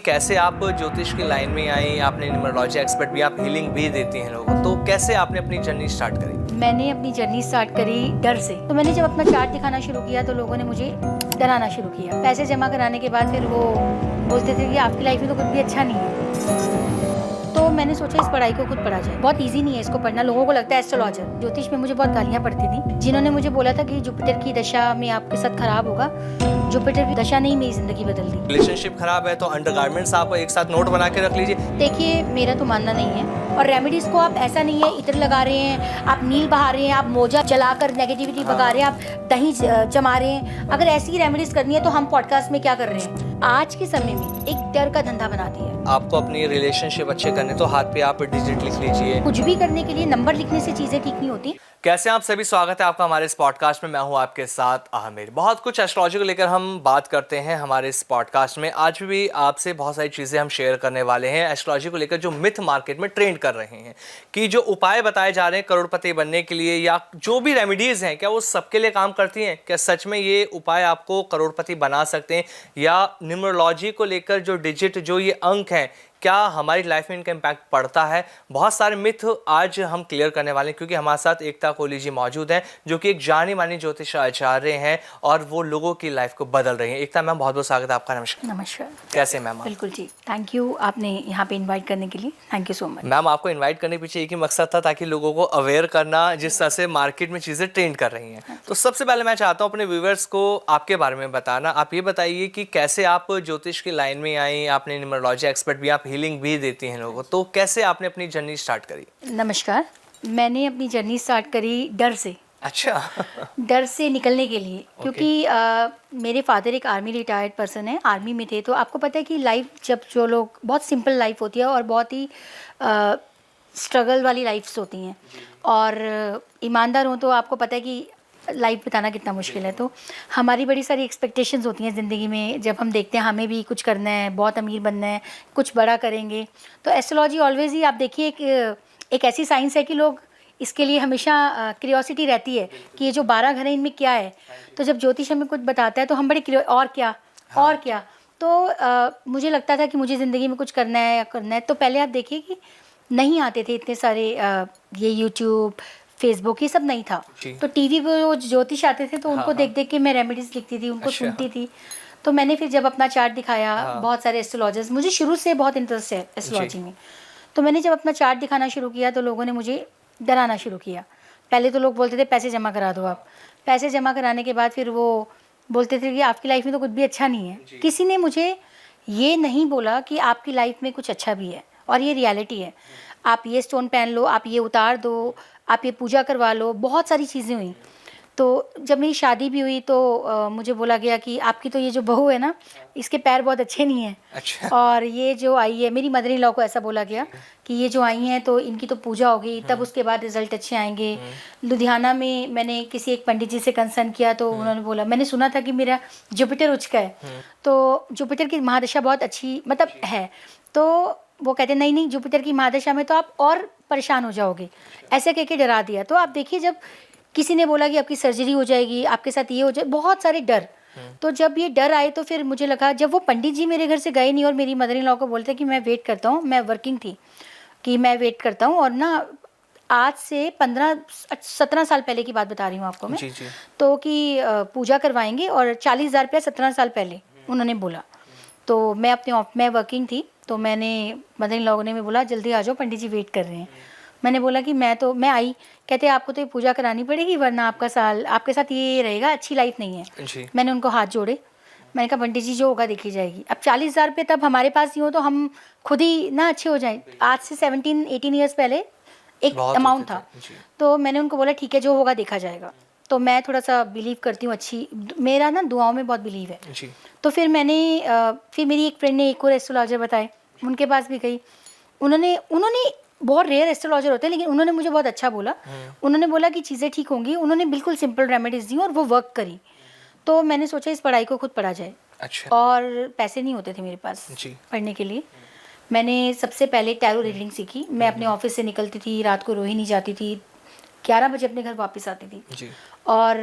कैसे आप ज्योतिष की लाइन में आई, आपने न्यूमरोलॉजी एक्सपर्ट भी, आप हीलिंग भी देती हैं लोगों को, तो कैसे आपने अपनी जर्नी स्टार्ट करी? मैंने अपनी जर्नी स्टार्ट करी डर से। तो मैंने जब अपना चार्ट दिखाना शुरू किया तो लोगों ने मुझे डराना शुरू किया। पैसे जमा कराने के बाद फिर वो बोलते थे कि आपकी लाइफ में तो कुछ भी अच्छा नहीं है। तो मैंने सोचा इस पढ़ाई को खुद पढ़ा जाए। बहुत इजी नहीं है इसको पढ़ना, लोगों को लगता है एस्ट्रोलॉजर। ज्योतिष में मुझे बहुत गालियाँ पड़ती थी। जिन्होंने मुझे बोला था कि जुपिटर की दशा में आपके साथ खराब होगा, जुपिटर की दशा नहीं मेरी जिंदगी बदल दी। रिलेशनशिप खराब है तो अंडरगारमेंट्स आप एक साथ नोट बना के रख लीजिए। देखिए मेरा तो मानना नहीं है। और रेमेडीज को आप ऐसा नहीं है इत्र लगा रहे हैं, आप नील बहा रहे हैं, आप मोजा जलाकर नेगेटिविटी भगा रहे हैं, आप दही जमा रहे हैं। अगर ऐसी रेमेडीज करनी है तो हम पॉडकास्ट में क्या कर रहे हैं? आज के समय में एक डर का धंधा बना दिया है। आपको अपनी रिलेशनशिप अच्छे करने तो हाथ पे आप डिजिट लिख लीजिए। कुछ भी करने के लिए नंबर लिखने से चीजें ठीक नहीं होती। कैसे आप सभी, स्वागत है आपका हमारे इस पॉडकास्ट में। मैं हूं आपके साथ आमिर। बहुत कुछ एस्ट्रोलॉजी को लेकर हम बात करते हैं हमारे इस पॉडकास्ट में। आज भी आपसे बहुत सारी चीज़ें हम शेयर करने वाले हैं एस्ट्रोलॉजी को लेकर, जो मिथ मार्केट में ट्रेंड कर रहे हैं कि जो उपाय बताए जा रहे हैं करोड़पति बनने के लिए, या जो भी रेमेडीज़ हैं, क्या वो सबके लिए काम करती हैं? क्या सच में ये उपाय आपको करोड़पति बना सकते हैं? या न्यूमरोलॉजी को लेकर जो डिजिट, जो ये अंक हैं, क्या हमारी लाइफ में इनका इम्पैक्ट पड़ता है? बहुत सारे मिथ आज हम क्लियर करने वाले हैं, क्योंकि हमारे साथ एकता कोहली जी मौजूद हैं, जो कि एक जानी मानी ज्योतिष आचार्य हैं और वो लोगों की लाइफ को बदल रही हैं। एकता मैम, बहुत बहुत स्वागत है आपका। नमस्कार। नमस्कार। कैसे मैम? बिल्कुल जी, थैंक यू आपने यहाँ पे इनवाइट करने के लिए। Thank you so much. Ma'am, आपको इनवाइट करने के पीछे एक ही मकसद था, ताकि लोगों को अवेयर करना, जिस तरह से मार्केट में चीज़ें ट्रेंड कर रही हैं। तो सबसे पहले मैं चाहता हूँ अपने व्यूवर्स को आपके बारे में बताना। आप ये बताइए कि कैसे आप ज्योतिष की लाइन में आई, आपने न्यूमरोलॉजी एक्सपर्ट भी, आप हीलिंग भी देती हैं लोगों को, तो कैसे आपने अपनी जर्नी स्टार्ट करी? नमस्कार। मैंने अपनी जर्नी स्टार्ट करी डर से। अच्छा। डर से निकलने के लिए, क्योंकि मेरे फादर एक आर्मी रिटायर्ड पर्सन है, आर्मी में थे। तो आपको पता है कि लाइफ, जब जो लोग, बहुत सिंपल लाइफ होती है और बहुत ही स्ट्रगल वाली लाइफ्स होती हैं, और ईमानदार हों तो आपको पता है कि लाइफ बिताना कितना मुश्किल है। तो हमारी बड़ी सारी एक्सपेक्टेशंस होती हैं ज़िंदगी में। जब हम देखते हैं हमें भी कुछ करना है, बहुत अमीर बनना है, कुछ बड़ा करेंगे, तो एस्ट्रोलॉजी ऑलवेज ही, आप देखिए, एक ऐसी साइंस है कि लोग इसके लिए हमेशा क्यूरियोसिटी रहती है कि ये जो 12 घर हैं इनमें क्या है। तो जब ज्योतिष हमें कुछ बताता है तो हम बड़े और क्या, और क्या। तो मुझे लगता था कि मुझे ज़िंदगी में कुछ करना है या करना है। तो पहले आप देखिए कि नहीं आते थे इतने सारे ये यूट्यूब, फेसबुक, ये सब नहीं था। तो टीवी पे वो ज्योतिष आते थे तो उनको देख देख के मैं रेमेडीज लिखती थी, उनको सुनती थी। तो मैंने फिर जब अपना चार्ट दिखाया, बहुत सारे एस्ट्रोलॉजर्स, मुझे शुरू से बहुत इंटरेस्ट है एस्ट्रोलॉजी में, तो मैंने जब अपना चार्ट दिखाना शुरू किया तो लोगों ने मुझे डराना शुरू किया। पहले तो लोग बोलते थे पैसे जमा करा दो आप। पैसे जमा कराने के बाद फिर वो बोलते थे कि आपकी लाइफ में तो कुछ भी अच्छा नहीं है। किसी ने मुझे ये नहीं बोला कि आपकी लाइफ में कुछ अच्छा भी है, और ये रियलिटी है। आप ये स्टोन पहन लो, आप ये उतार दो, आप ये पूजा करवा लो, बहुत सारी चीज़ें हुई। तो जब मेरी शादी भी हुई तो मुझे बोला गया कि आपकी तो ये जो बहू है ना, इसके पैर बहुत अच्छे नहीं हैं। अच्छा। और ये जो आई है, मेरी मदर इन लॉ को ऐसा बोला गया कि ये जो आई हैं तो इनकी तो पूजा होगी, तब उसके बाद रिजल्ट अच्छे आएंगे। लुधियाना में मैंने किसी एक पंडित जी से कंसर्न किया तो उन्होंने बोला, मैंने सुना था कि मेरा जुपिटर उच्च का है, तो जुपिटर की महादशा बहुत अच्छी मतलब है। तो वो कहते नहीं नहीं, जुपिटर की महादशा में तो आप और परेशान हो जाओगे, ऐसे कह के डरा दिया। तो आप देखिए, जब किसी ने बोला कि आपकी सर्जरी हो जाएगी, आपके साथ ये हो जाए, बहुत सारे डर। तो जब ये डर आए तो फिर मुझे लगा, जब वो पंडित जी मेरे घर से गए नहीं और मेरी मदर इन लॉ को बोलते कि मैं वेट करता हूँ, मैं वर्किंग थी, कि मैं वेट करता हूँ, और ना आज से 15-17 साल पहले की बात बता रही हूँ आपको मैं। जी। तो कि पूजा करवाएंगे और 40,000 रुपया 17 साल पहले उन्होंने बोला। तो मैं वर्किंग थी, तो मैंने मदर इन लॉ ने बोला जल्दी आ जाओ, पंडित जी वेट कर रहे हैं। मैंने बोला कि मैं आई। कहते आपको तो ये पूजा करानी पड़ेगी, वरना आपका साल आपके साथ ये रहेगा, अच्छी लाइफ नहीं है जी। मैंने उनको हाथ जोड़े, मैंने कहा पंडित जी जो होगा देखी जाएगी। अब 40,000 रुपये तब हमारे पास ही हो तो हम खुद ही ना अच्छे हो जाएं। आज से 17-18 ईयर्स पहले एक अमाउंट था। तो मैंने उनको बोला ठीक है, जो होगा देखा जाएगा। तो मैं थोड़ा सा बिलीव करती हूँ, अच्छी, मेरा ना दुआओं में बहुत बिलीव है जी। तो फिर फिर मेरी एक फ्रेंड ने एक और एस्ट्रोलॉजर बताए, उनके पास भी गई। उन्होंने बहुत रेयर एस्ट्रोलॉजर होते हैं, लेकिन उन्होंने मुझे बहुत अच्छा बोला। उन्होंने बोला कि चीज़ें ठीक होंगी। उन्होंने बिल्कुल सिंपल रेमेडीज दी और वो वर्क करी। तो मैंने सोचा इस पढ़ाई को खुद पढ़ा जाए। अच्छा। और पैसे नहीं होते थे मेरे पास पढ़ने के लिए। मैंने सबसे पहले टैरो रीडिंग सीखी। मैं अपने ऑफिस से निकलती थी, रात को रोहिणी जाती थी, 11 बजे अपने घर वापस आती थी जी। और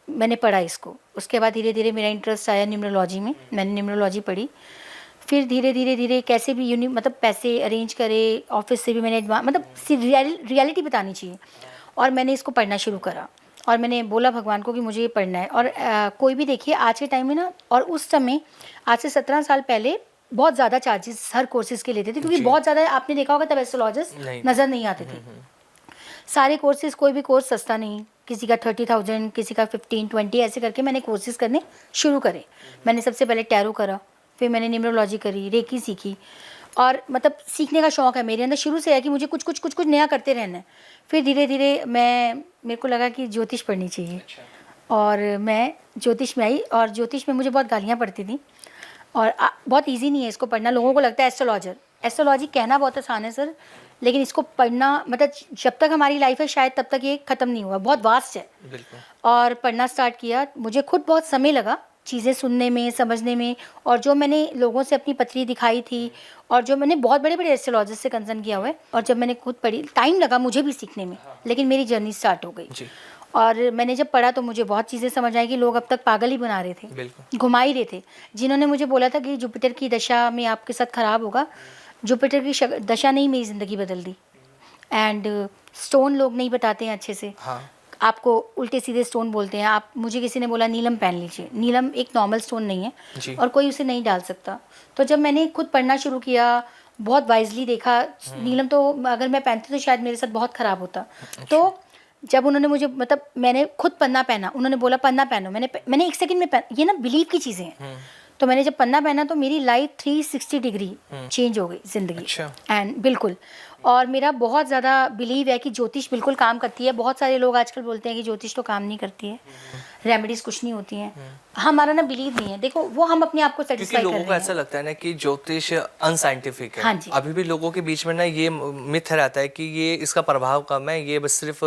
मैंने पढ़ा इसको। उसके बाद धीरे धीरे मेरा इंटरेस्ट आया न्यूमरोलॉजी में। मैंने न्यूमरोलॉजी पढ़ी। फिर धीरे धीरे धीरे कैसे भी मतलब पैसे अरेंज करे, ऑफिस से भी मैंने मतलब रियलिटी बतानी चाहिए, और मैंने इसको पढ़ना शुरू करा और मैंने बोला भगवान को कि मुझे ये पढ़ना है। और कोई भी देखिए आज के टाइम में ना, और उस समय आज से 17 साल पहले बहुत ज़्यादा चार्जेस हर कोर्सेज़ के लेते थे, क्योंकि बहुत ज़्यादा आपने देखा होगा तब एस्ट्रोलॉजर्स नज़र नहीं आते थे। सारे कोर्सेज, कोई भी कोर्स सस्ता नहीं, किसी का 30,000, किसी का 15-20, ऐसे करके मैंने कोर्सेज करने शुरू करे। मैंने सबसे पहले टैरो करा, फिर मैंने न्यूमरोलॉजी करी, रेकी सीखी, और मतलब सीखने का शौक़ है मेरे अंदर शुरू से है कि मुझे कुछ नया करते रहना है। फिर धीरे धीरे मेरे को लगा कि ज्योतिष पढ़नी चाहिए, और मैं ज्योतिष में आई, और ज्योतिष में मुझे बहुत गालियाँ पड़ती थी, और बहुत इजी नहीं है इसको पढ़ना। लोगों को लगता है एस्ट्रोलॉजी कहना बहुत आसान है सर, लेकिन इसको पढ़ना मतलब जब तक हमारी लाइफ है शायद तब तक ये ख़त्म नहीं हुआ, बहुत वास्ट है। बिल्कुल। और पढ़ना स्टार्ट किया, मुझे खुद बहुत समय लगा चीज़ें सुनने में, समझने में, और जो मैंने लोगों से अपनी पत्री दिखाई थी, और जो मैंने बहुत बड़े बड़े एस्ट्रोलॉजर्स से कंसल्ट किया हुआ है, और जब मैंने खुद पढ़ी, टाइम लगा मुझे भी सीखने में, लेकिन मेरी जर्नी स्टार्ट हो गई। और मैंने जब पढ़ा तो मुझे बहुत चीज़ें समझ आई कि लोग अब तक पागल ही बना रहे थे, घुमा ही रहे थे। जिन्होंने मुझे बोला था कि जुपिटर की दशा में आपके साथ ख़राब होगा, जुपिटर की दशा ने ही मेरी ज़िंदगी बदल दी। एंड स्टोन लोग नहीं बताते हैं अच्छे से, आपको उल्टे सीधे स्टोन बोलते हैं। मुझे किसी ने बोला नीलम पहन लीजिए, नीलम एक नॉर्मल स्टोन नहीं है और कोई उसे नहीं डाल सकता। तो जब मैंने खुद पढ़ना शुरू किया, बहुत वाइजली देखा, नीलम तो अगर मैं पहनती तो शायद मेरे साथ बहुत ख़राब होता। तो जब उन्होंने मुझे मतलब मैंने खुद पन्ना पहना, उन्होंने बोला पन्ना पहनो, मैंने 1 सेकंड में ये ना बिलीव की चीज़ें हैं। तो मैंने जब पन्ना पहना तो मेरी लाइफ 360 डिग्री चेंज हो गई ज़िंदगी। एंड बिल्कुल, और मेरा बहुत ज़्यादा बिलीव है कि ज्योतिष बिल्कुल काम करती है। बहुत सारे लोग आजकल बोलते हैं कि ज्योतिष तो काम नहीं करती है, रेमेडीज़ कुछ नहीं होती हैं। हमारा ना बिलीव नहीं है, देखो वो हम अपने आप को सेटिस्फाई कर रहे हैं। लोगों को ऐसा लगता है ना कि ज्योतिष अनसाइंटिफिक है। हाँ जी। अभी भी लोगों के बीच में ना ये मिथ रहता है कि ये इसका प्रभाव कम है, ये बस सिर्फ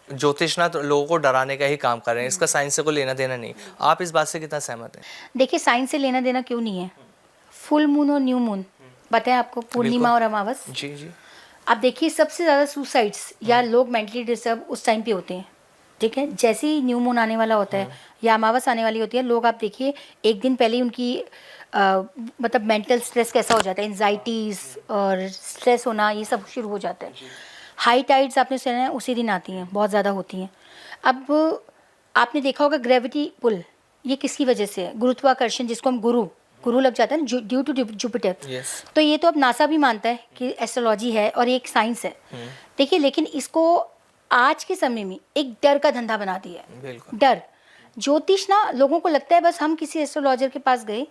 ज्योतिष ना तो लोगों को डराने का ही काम कर रहे हैं, इसका साइंस से कोई लेना देना नहीं। आप इस बात से कितना सहमत हैं? देखिए साइंस से लेना देना क्यों नहीं है, फुल मून और न्यू मून बताया आपको, पूर्णिमा और अमावस। जी। आप देखिए सबसे ज़्यादा सुसाइड्स या लोग मेंटली डिस्टर्ब उस टाइम पे होते हैं, ठीक है। जैसे ही न्यू मून आने वाला होता है या अमावस आने वाली होती है, लोग आप देखिए एक दिन पहले ही उनकी मतलब मेंटल स्ट्रेस कैसा हो जाता है, एंजाइटीज़ और स्ट्रेस होना, ये सब शुरू हो जाता है। हाई टाइड्स आपने सुना है उसी दिन आती हैं, बहुत ज़्यादा होती हैं। अब आपने देखा होगा ग्रेविटी पुल, ये किसकी वजह से है? गुरुत्वाकर्षण, जिसको हम गुरु लग जाता है ना, ड्यू टू जुपिटर। तो ये तो अब नासा भी मानता है कि एस्ट्रोलॉजी है और ये एक साइंस है। देखिए लेकिन इसको आज के समय में एक डर का धंधा बना दिया है। डर, ज्योतिष ना लोगों को लगता है बस हम किसी एस्ट्रोलॉजर के पास गए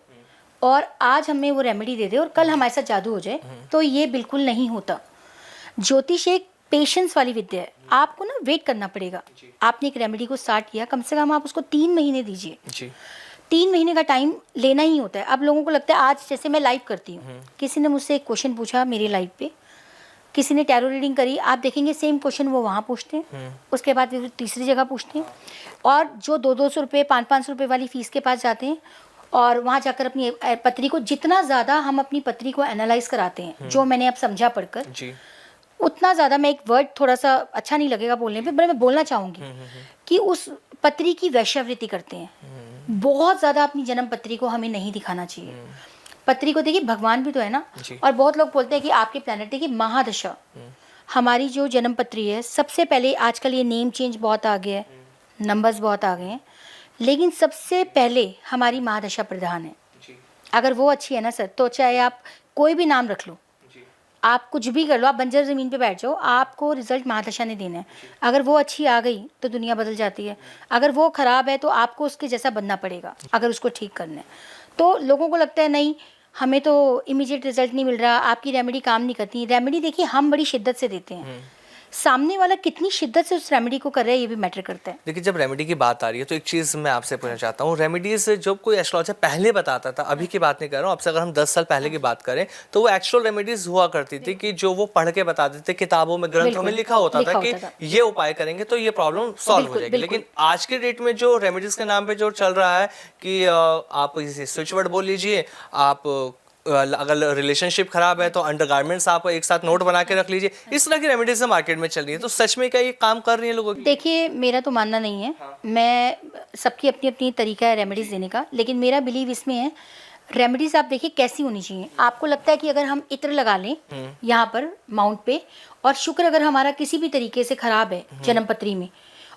और आज हमें वो रेमेडी दे दे और कल हमारे साथ जादू हो जाए, तो ये बिल्कुल नहीं होता। ज्योतिष एक पेशेंस वाली विद्या है, आपको ना वेट करना पड़ेगा। आपने एक रेमेडी को स्टार्ट किया, कम से कम आप उसको 3 महीने दीजिए। 3 महीने का टाइम लेना ही होता है। अब लोगों को लगता है आज जैसे मैं लाइव करती हूँ, किसी ने मुझसे एक क्वेश्चन पूछा मेरी लाइव पे, किसी ने टैरो रीडिंग करी, आप देखेंगे सेम क्वेश्चन वो वहाँ पूछते हैं, उसके बाद फिर तीसरी जगह पूछते हैं, और जो 200-200 रुपये 500-500 रुपये वाली फ़ीस के पास जाते हैं और वहाँ जाकर अपनी पत्री को, जितना ज़्यादा हम अपनी पत्री को एनालाइज कराते हैं, जो मैंने अब समझा पढ़कर, उतना ज़्यादा, मैं एक वर्ड थोड़ा सा अच्छा नहीं लगेगा बोलने पे, पर मैं बोलना चाहूँगी कि उस पत्री की वैश्यावृत्ति करते हैं। बहुत ज़्यादा अपनी जन्म पत्री को हमें नहीं दिखाना चाहिए। पत्री को देखिए, भगवान भी तो है ना, और बहुत लोग बोलते हैं कि आपके प्लैनेट है कि महादशा, हमारी जो जन्म पत्री है, सबसे पहले आजकल ये नेम चेंज बहुत आ गया है, नंबर्स बहुत आ गए हैं, लेकिन सबसे पहले हमारी महादशा प्रधान है। अगर वो अच्छी है ना सर, तो चाहे आप कोई भी नाम रख लो, आप कुछ भी कर लो, आप बंजर ज़मीन पे बैठ जाओ, आपको रिजल्ट महादशा ने देना है। अगर वो अच्छी आ गई तो दुनिया बदल जाती है, अगर वो ख़राब है तो आपको उसके जैसा बनना पड़ेगा अगर उसको ठीक करना है। तो लोगों को लगता है नहीं, हमें तो इमीडिएट रिजल्ट नहीं मिल रहा, आपकी रेमेडी काम नहीं करती। रेमेडी देखिए हम बड़ी शिद्दत से देते हैं, सामने वाला कितनी शिद्दत से उस रेमेडी को कर रहा है ये भी मैटर करता है। देखिए जब रेमेडी की बात आ रही है तो एक चीज़ मैं आपसे पूछना चाहता हूँ, रेमेडीज जब कोई एस्ट्रोलॉजर पहले बताता था, अभी की बात नहीं कर रहा हूँ आपसे, अगर हम 10 साल पहले की बात करें तो वो एक्चुअल रेमेडीज हुआ करती थी कि जो वो पढ़ के बताते थे, किताबों में ग्रंथों में लिखा होता था कि ये उपाय करेंगे तो ये प्रॉब्लम सॉल्व हो जाएगी। लेकिन आज के डेट में जो रेमेडीज के नाम पे जो चल रहा है कि आप स्विच वर्ड बोल लीजिए, आप अगर रिलेशनशिप खराब है तो अंडरगारमेंट्स आप एक साथ नोट बना के रख लीजिए, इस तरह की रेमेडीज मार्केट में चल रही है। तो सच में क्या ये काम कर रही है लोगों की? देखिए मेरा तो मानना नहीं है, मैं सबकी अपनी अपनी तरीका है रेमेडीज देने का, लेकिन मेरा बिलीव इसमें है रेमेडीज आप देखिए कैसी होनी चाहिए। आपको लगता है कि अगर हम इत्र लगा लें यहाँ पर माउंट पे, और शुक्र अगर हमारा किसी भी तरीके से खराब है जन्म पत्री में,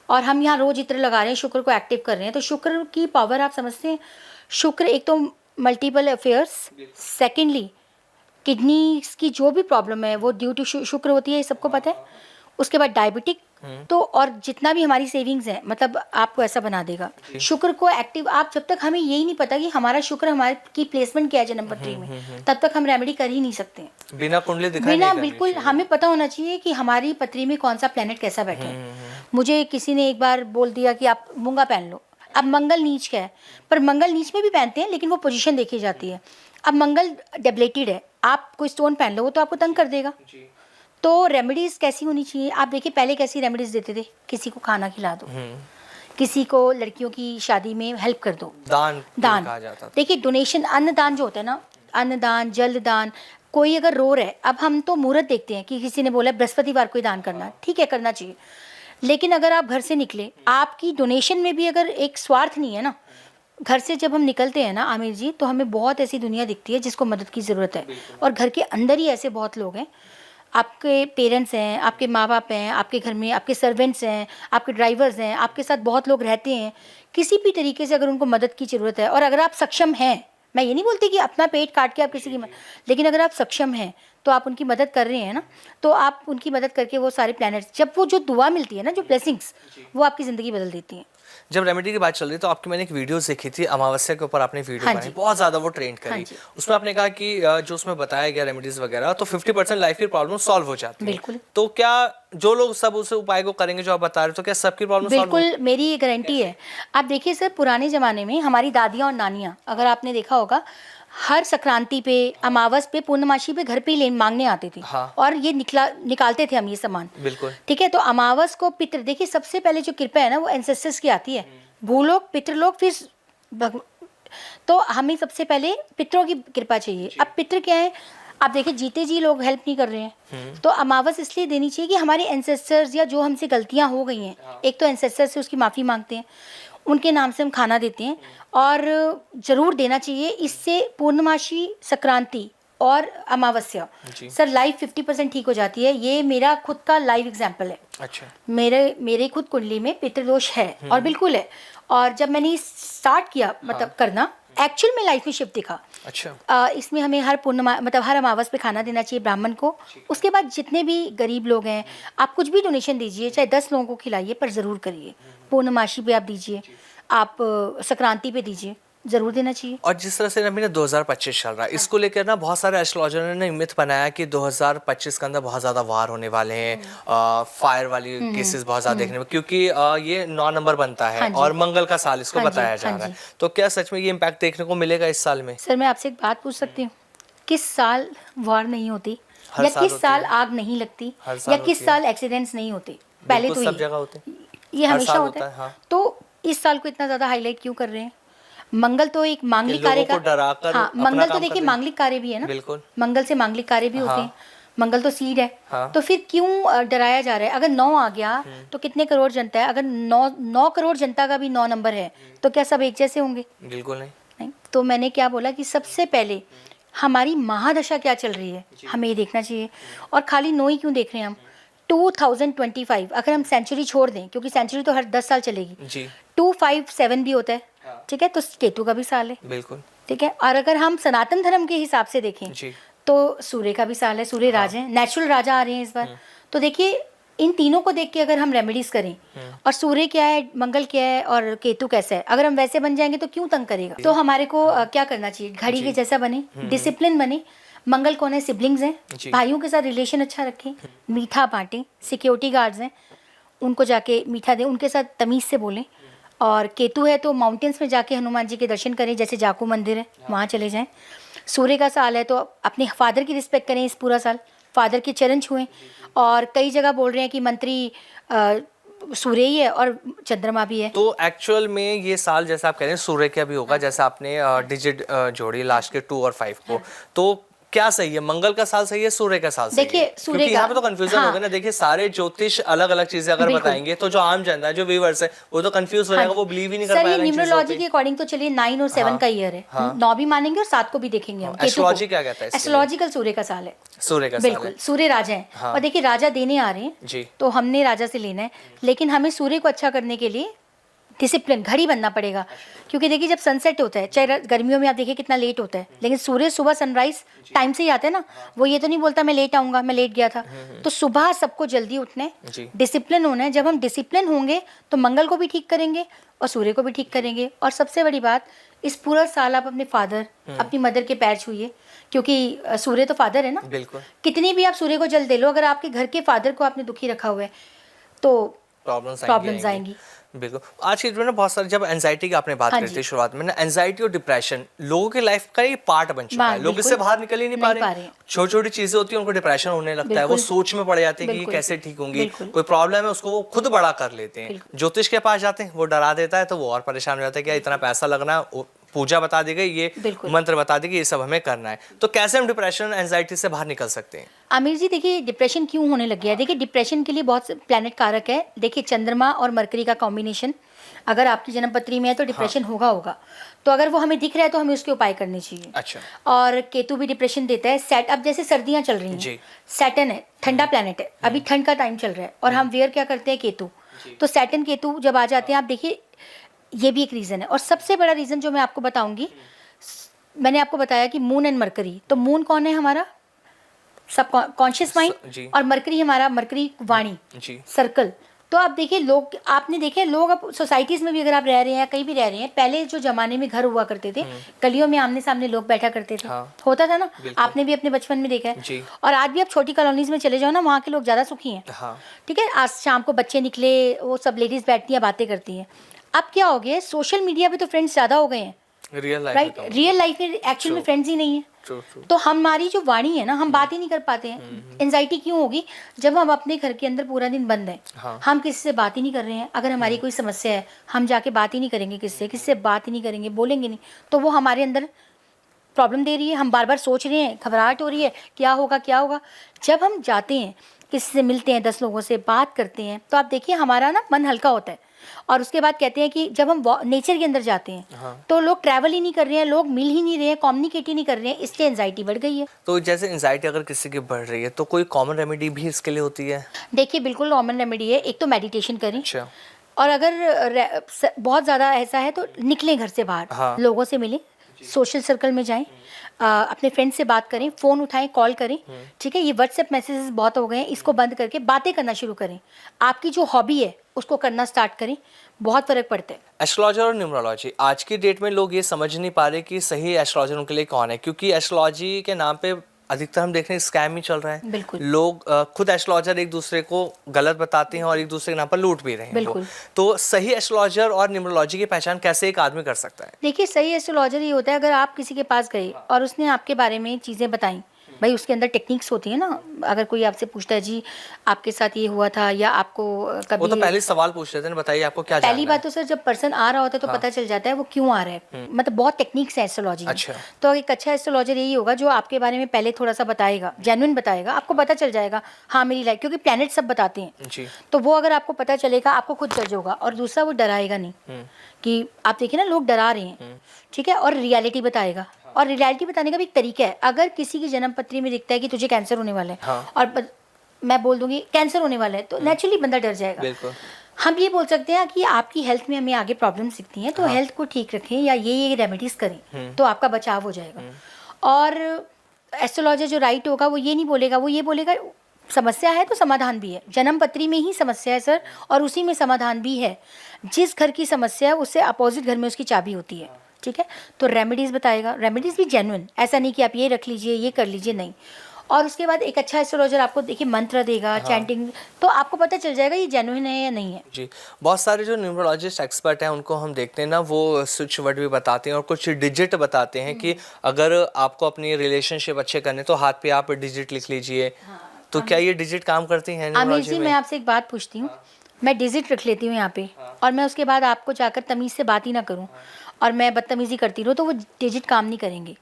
और हम यहाँ रोज इत्र लगा रहे हैं, शुक्र को एक्टिव कर रहे हैं, तो शुक्र की पावर आप समझते हैं। शुक्र एक तो मल्टीपल अफेयर्स, सेकेंडली किडनीज की जो भी प्रॉब्लम है वो ड्यू टू शुक्र होती है, ये सबको पता है। उसके बाद डायबिटिक, तो और जितना भी हमारी सेविंग्स है, मतलब आपको ऐसा बना देगा शुक्र को एक्टिव। आप जब तक हमें यही नहीं पता कि हमारा शुक्र हमारे की प्लेसमेंट क्या है जन्म पत्री में, तब तक हम रेमेडी कर ही नहीं सकते बिना कुंडली दिखाए बिना, नहीं बिल्कुल हमें पता होना चाहिए कि हमारी पत्री में कौन सा प्लेनेट कैसा बैठा है। मुझे किसी ने एक बार बोल दिया कि आप मूंगा पहन लो। अब मंगल नीच का है, पर मंगल नीच में भी पहनते हैं, लेकिन वो पोजीशन देखी जाती है। अब मंगल डेबलेटेड है, आप कोई स्टोन पहन लो, वो तो आपको तंग कर देगा। तो रेमेडीज कैसी होनी चाहिए, आप देखिए पहले कैसी रेमेडीज देते थे, किसी को खाना खिला दो, किसी को लड़कियों की शादी में हेल्प कर दो, दान दान कहा जाता था। देखिए डोनेशन, अन्नदान जो होता है ना, अन्नदान, जलदान। कोई अगर रो रहा है, अब हम तो मुहूर्त देखते हैं कि किसी ने बोला बृहस्पतिवार को ही दान करना, ठीक है करना चाहिए, लेकिन अगर आप घर से निकले, आपकी डोनेशन में भी अगर एक स्वार्थ नहीं है ना, घर से जब हम निकलते हैं ना आमिर जी, तो हमें बहुत ऐसी दुनिया दिखती है जिसको मदद की ज़रूरत है, और घर के अंदर ही ऐसे बहुत लोग हैं। आपके पेरेंट्स हैं, आपके माँ बाप हैं, आपके घर में आपके सर्वेंट्स हैं, आपके ड्राइवर्स हैं, आपके साथ बहुत लोग रहते हैं। किसी भी तरीके से अगर उनको मदद की ज़रूरत है, और अगर आप सक्षम हैं, मैं ये नहीं बोलती कि अपना पेट काट के आप किसी की लेकिन अगर आप सक्षम हैं तो आप उनकी मदद कर रहे हैं ना, तो आप उनकी मदद करके वो सारे प्लैनेट्स, जब वो जो दुआ मिलती है ना, जो ब्लेसिंग्स, वो आपकी ज़िंदगी बदल देती हैं। जब रेमेडी की बात चल रही है, तो आपकी मैंने एक वीडियो देखी थी, अमावस्या के ऊपर आपने वीडियो हाँ बनाई, जी। बहुत ज़्यादा वो ट्रेंड करी। हाँ जी। उसमें आपने कहा कि जो उसमें बताया गया रेमेडीज वगैरह, तो 50% लाइफ की प्रॉब्लम सॉल्व हो जाती है। बिल्कुल। तो क्या जो लोग सब उस उपाय को करेंगे जो आप बता रहे हो, तो क्या सबकी प्रॉब्लम सॉल्व बिल्कुल, मेरी ये गारंटी है। आप देखिए सर, पुराने ज़माने में हमारी दादियाँ और नानियाँ, अगर आपने देखा होगा, हर संक्रांति पे, अमावस पे, पूर्णमासी पे घर पे ही मांगने आते थे। हाँ। और ये निकालते थे हम ये सामान। बिल्कुल। ठीक है, तो अमावस को पितृ, देखिए सबसे पहले जो कृपा है ना, वो एंसेस्टर्स की आती है, भूलोक, पितृलोक, फिर तो हमें सबसे पहले पितरों की कृपा चाहिए। अब पितृ क्या है, आप देखिए जीते जी लोग हेल्प नहीं कर रहे हैं, तो अमावस इसलिए देनी चाहिए कि हमारे एंसेस्टर्स या जो हमसे गलतियां हो गई हैं, एक तो एंसेस्टर्स से उसकी माफ़ी मांगते हैं, उनके नाम से हम खाना देते हैं, और ज़रूर देना चाहिए। इससे पूर्णमासी, संक्रांति और अमावस्या, सर लाइफ 50% ठीक हो जाती है। ये मेरा खुद का लाइव एग्जाम्पल है। अच्छा। मेरे खुद कुंडली में पितृदोष है, और बिल्कुल है। और जब मैंने स्टार्ट किया, मतलब करना, एक्चुअल में लाइफ में शिफ्ट दिखा। अच्छा। इसमें हमें हर मतलब हर अमावस पे खाना देना चाहिए ब्राह्मण को। उसके बाद जितने भी गरीब लोग हैं, आप कुछ भी डोनेशन दीजिए, चाहे 10 लोगों को खिलाइए, पर ज़रूर करिए। पूर्णमासी पे आप दीजिए, आप संक्रांति पे दीजिए, ज़रूर देना चाहिए। और जिस तरह से अभी ना 2025 चल रहा है, इसको लेकर ना बहुत सारे एस्ट्रोलॉजर ने मिथ बनाया कि 2025 के अंदर बहुत ज़्यादा वार होने वाले हैं, फायर वाली केसेस बहुत ज़्यादा देखने में, क्योंकि ये 9 नंबर बनता है, हाँ जी। और मंगल का साल इसको हाँ जी, बताया जा हाँ रहा है। जी। तो क्या सच में ये इम्पैक्ट देखने को मिलेगा इस साल में? सर मैं आपसे एक बात पूछ सकती हूँ, किस साल वार नहीं होती, हर या साल किस होती साल है। आग नहीं लगती, हर साल या किस होती है। साल एक्सीडेंट्स नहीं होते? पहले बिल्कुल, तो सब जगह होते हैं। ये हर हमेशा साल होता होता है, हाँ। है। तो इस साल को इतना ज़्यादा हाईलाइट क्यों कर रहे हैं? मंगल तो एक मांगलिक लोगों कार्य को डराकर हाँ, अपना मंगल तो काम कर देखिए रहे हैं। मांगलिक कार्य भी है ना। बिल्कुल। मंगल से मांगलिक कार्य भी होते हाँ। हैं। मंगल तो सीड है। हाँ। तो फिर क्यों डराया जा रहा है? अगर 9 आ गया तो कितने करोड़ जनता है? अगर 9 करोड़ जनता का भी 9 नंबर है, तो क्या सब एक जैसे होंगे? बिल्कुल नहीं। नहीं। तो मैंने क्या बोला कि सबसे पहले हमारी महादशा क्या चल रही है, हमें ये देखना चाहिए। और खाली 9 ही क्यों देख रहे हैं हम? 2025 अगर हम सेंचुरी छोड़ दें, क्योंकि सेंचुरी तो हर 10 साल चलेगी, जी। 257 भी होता है, ठीक है, तो केतु का भी साल है, बिल्कुल। ठीक है। और अगर हम सनातन धर्म के हिसाब से देखें, जी। तो सूर्य का भी साल है, सूर्य राज है, नेचुरल राजा आ रहे हैं इस बार। तो देखिए इन तीनों को देख के अगर हम रेमेडीज करें, और सूर्य क्या है, मंगल क्या है, और केतु कैसा है, अगर हम वैसे बन जाएंगे तो क्यों तंग करेगा? तो हमारे को क्या करना चाहिए? घड़ी के जैसा बने, डिसिप्लिन बने। मंगल कौन है? सिबलिंग्स हैं, भाइयों के साथ रिलेशन अच्छा रखें, मीठा बांटें। सिक्योरिटी गार्ड्स हैं, उनको जाके मीठा दें, उनके साथ तमीज़ से बोलें। और केतु है तो माउंटेन्स में जाके हनुमान जी के दर्शन करें, जैसे जाकू मंदिर है वहाँ चले जाएं। सूर्य का साल है तो अपने फादर की रिस्पेक्ट करें इस पूरा साल, फादर के चरण छुएं। और कई जगह बोल रहे हैं कि मंत्री सूर्य ही है और चंद्रमा भी है। तो एक्चुअल में ये साल जैसा आप कह रहे हैं सूर्य का भी होगा, जैसा आपने डिजिट जोड़ी लास्ट के 2 और 5 को, तो क्या सही है, मंगल का साल सही है, सूर्य का साल सही देखिए, है? सूर्य क्योंकि यहाँ का- पे तो कंफ्यूजन हाँ। हो गया ना। देखिए सारे ज्योतिष अलग अलग चीजें अगर बिल्कुल। बताएंगे तो जो आम जनता है, जो व्यूअर्स है, वो तो कंफ्यूज हो हाँ जाएगा, जी। वो बिलीव ही नहीं कर सर, ये पाएगा इन चीजों न्यूमरोलॉजी पे। के अकॉर्डिंग तो चलिए 9 और 7 हाँ, का ईयर है। हाँ। 9 भी मानेंगे और 7 को भी देखेंगे हम। केतु को। एस्ट्रोलॉजी क्या कहता है इसके लिए? एस्ट्रोलॉजिकल सूर्य का साल है। सूर्य का साल बिल्कुल, है। सूर्य राजा है। हाँ। और देखिए, राजा देने आ रहे हैं जी। तो हमने राजा से लेना है, लेकिन हमें सूर्य को अच्छा करने के लिए डिसिप्लिन घड़ी बनना पड़ेगा। क्योंकि देखिए, जब सनसेट होता है, चाहे गर्मियों में आप देखिए कितना लेट होता है, लेकिन सूर्य सुबह सनराइज टाइम से ही आता है ना। वो ये तो नहीं बोलता मैं लेट आऊँगा, मैं लेट गया था। तो सुबह सबको जल्दी उठना है, जी। डिसिप्लिन होना है। जब हम डिसिप्लिन होंगे तो मंगल को भी ठीक करेंगे और सूर्य को भी ठीक करेंगे। और सबसे बड़ी बात, इस पूरा साल आप अपने फादर, अपनी मदर के पैर छूइए, क्योंकि सूर्य तो फादर है ना। बिल्कुल। कितनी भी आप सूर्य को जल दे लो, अगर आपके घर के फादर को आपने दुखी रखा हुआ है तो प्रॉब्लम्स आएंगी। बिल्कुल। आज की डेट में ना बहुत सारे, जब एंजाइटी की आपने बात हाँ करी जी। थी शुरुआत में ना, एंजाइटी और डिप्रेशन लोगों की लाइफ का एक पार्ट बन चुका है। लोग बिल्कुल। इससे बाहर निकल ही नहीं पा नहीं पा रहे। रहे। छोटी छोटी चीजें होती हैं, उनको डिप्रेशन होने लगता है, वो बिल्कुल। सोच में पड़ जाते हैं कि ये बिल्कुल। कैसे ठीक होंगी। बिल्कुल। कोई प्रॉब्लम है उसको वो खुद बड़ा कर लेते हैं। बिल्कुल। ज्योतिष के पास जाते हैं, वो डरा देता है, तो वो और परेशान हो जाता है कि यार इतना पैसा लगना है, वो पूजा बता दी गई, ये बिल्कुल। मंत्र बता दी गई, ये सब हमें करना है। तो कैसे हम डिप्रेशन एंजाइटी से बाहर निकल सकते हैं? आमिर जी, देखिए डिप्रेशन क्यों होने लग गया है। देखिए, डिप्रेशन के लिए बहुत से प्लैनेट कारक है। देखिए, चंद्रमा और मरकरी का कॉम्बिनेशन अगर आपकी जन्म पत्री में है तो डिप्रेशन होगा। तो अगर वो हमें दिख रहा है तो हमें उसके उपाय करने चाहिए। अच्छा। और केतु भी डिप्रेशन देता है। सेट अब जैसे सर्दियां चल रही जी। हैं, सैटर्न है, ठंडा प्लैनेट है, अभी ठंड का टाइम चल रहा है, और हम वेयर क्या करते हैं, केतु। तो सैटर्न केतु जब आ जाते हैं, आप देखिए, ये भी एक रीज़न है। और सबसे बड़ा रीज़न जो मैं आपको बताऊंगी, मैंने आपको बताया कि मून एंड मरकरी। तो मून कौन है, हमारा सब कॉन्शियस जी। माइंड, और मरकरी हमारा, मरकरी वाणी, जी। सर्कल। तो आप देखिए, लोग, आपने देखे लोग अब सोसाइटीज़ में भी अगर आप रह रहे हैं या कहीं भी रह रहे हैं, पहले जो ज़माने में घर हुआ करते थे, गलियों में आमने सामने लोग बैठा करते थे। हाँ। होता था ना, बिल्कुल। आपने भी अपने बचपन में देखा है। जी। और आज भी आप छोटी कॉलोनीज़ में चले जाओ ना, वहाँ के लोग ज़्यादा सुखी हैं। हाँ। ठीक है, आज शाम को बच्चे निकले, वो सब लेडीज़ बैठती हैं, बातें करती हैं। अब क्या हो गया, सोशल मीडिया पे तो फ्रेंड्स ज़्यादा हो गए हैं, real life right. Real life में एक्चुअल में फ्रेंड्स ही नहीं है। ट्रू। तो हमारी जो वाणी है ना, हम बात ही नहीं कर पाते हैं। एंजाइटी क्यों होगी, जब हम अपने घर के अंदर पूरा दिन बंद हैं। हाँ। हम किसी से बात ही नहीं कर रहे हैं। अगर हमारी कोई समस्या है, हम जाके बात ही नहीं करेंगे, किसी से बात ही नहीं करेंगे, बोलेंगे नहीं, तो वो हमारे अंदर प्रॉब्लम दे रही है। हम बार बार सोच रहे हैं, घबराहट हो रही है, क्या होगा क्या होगा। जब हम जाते हैं, किसी से मिलते हैं, 10 लोगों से बात करते हैं, तो आप देखिए हमारा ना मन हल्का होता है। और उसके बाद कहते हैं कि जब हम नेचर के अंदर जाते हैं, हाँ। तो लोग ट्रैवल ही नहीं कर रहे हैं, लोग मिल ही नहीं रहे हैं, कम्युनिकेट ही नहीं कर रहे हैं, इसलिए एंजाइटी बढ़ गई है। तो जैसे एंजाइटी अगर किसी की बढ़ रही है, तो कोई कॉमन रेमेडी भी इसके लिए होती है? देखिए, बिल्कुल कॉमन रेमेडी है। एक तो मेडिटेशन करें, अच्छा। और अगर बहुत ज़्यादा ऐसा है तो निकलें घर से बाहर। हाँ। लोगों से मिलें, सोशल सर्कल में जाएं, अपने फ्रेंड से बात करें, फ़ोन उठाएं, कॉल करें। ठीक है, ये व्हाट्सएप मैसेजेस बहुत हो गए हैं, इसको बंद करके बातें करना शुरू करें। आपकी जो हॉबी है उसको करना स्टार्ट करें, बहुत फ़र्क पड़ता है। एस्ट्रोलॉजर और न्यूमरोलॉजी, आज की डेट में लोग ये समझ नहीं पा रहे कि सही एस्ट्रोलॉजर उनके लिए कौन है, क्योंकि एस्ट्रोलॉजी के नाम पे अधिकतर हम देख रहे हैं स्कैम ही चल रहा है। बिल्कुल। लोग खुद एस्ट्रोलॉजर एक दूसरे को गलत बताते हैं और एक दूसरे के नाम पर लूट भी रहे हैं। बिल्कुल। तो सही एस्ट्रोलॉजर और न्यूमरोलॉजी की पहचान कैसे एक आदमी कर सकता है? देखिए, सही एस्ट्रोलॉजर ये होता है, अगर आप किसी के पास गए और उसने आपके बारे में चीज़ें बताई, भाई उसके अंदर टेक्निक्स होती है ना। अगर कोई आपसे पूछता है, जी आपके साथ ये हुआ था, या आपको कभी, वो तो पहले सवाल पूछ लेते हैं, बताइए आपको क्या पहली जानना है? बात तो सर, जब पर्सन आ रहा होता है तो पता चल जाता है वो क्यों आ रहा है। मतलब बहुत टेक्निक्स है एस्ट्रोलॉजी में। अच्छा। तो एक अच्छा एस्ट्रोलॉजर यही होगा जो आपके बारे में पहले थोड़ा सा बताएगा, जेन्युइन बताएगा, आपको पता चल जाएगा हाँ मेरी लाइफ, क्योंकि प्लैनेट सब बताते हैं। जी। तो वो अगर आपको पता चलेगा, आपको खुद जज होगा। और दूसरा, वो डराएगा नहीं कि आप देखिए ना, लोग डरा रहे हैं, ठीक है, और रियलिटी बताएगा। और रियलिटी बताने का भी एक तरीका है। अगर किसी की जन्म पत्री में दिखता है कि तुझे कैंसर होने वाला है, हाँ। और मैं बोल दूंगी कैंसर होने वाला है, तो नेचुरली बंदा डर जाएगा। बिल्कुल। हम ये बोल सकते हैं कि आपकी हेल्थ में हमें आगे प्रॉब्लम्स दिखती हैं, तो हेल्थ को ठीक रखें या ये रेमेडीज करें, तो आपका बचाव हो जाएगा। और एस्ट्रोलॉजर जो राइट होगा, वो ये नहीं बोलेगा, वो ये बोलेगा समस्या है तो समाधान भी है। जन्म पत्री में ही समस्या है सर, और उसी में समाधान भी है। जिस घर की समस्या है उससे अपोजिट घर में उसकी चाबी होती है। ठीक है, तो रेमेडीज़ बताएगा, रेमेडीज़ भी जेन्युइन, ऐसा नहीं कि आप ये रख लीजिए, ये कर लीजिए, नहीं। और उसके बाद एक अच्छा एस्ट्रोलॉजर आपको देखिए मंत्र देगा, चैंटिंग, तो आपको पता चल जाएगा ये जेन्युइन है या नहीं है। जी। बहुत सारे जो न्यूमरोलॉजिस्ट एक्सपर्ट हैं, उनको हम देखते हैं ना, वो स्विच वर्ड भी बताते हैं और कुछ डिजिट बताते हैं कि अगर आपको अपनी रिलेशनशिप अच्छे करने तो हाथ पे आप डिजिट लिख लीजिए। तो क्या ये डिजिट काम करती हैं आमिर न्यूमरोलॉजी जी, में? मैं आपसे एक बात पूछती हूँ। मैं डिजिट रख लेती हूँ यहाँ पे, और मैं उसके बाद आपको जाकर तमीज़ से बात ही ना करूँ, और मैं बदतमीज़ी करती रहूँ, तो वो डिजिट काम नहीं करेंगे।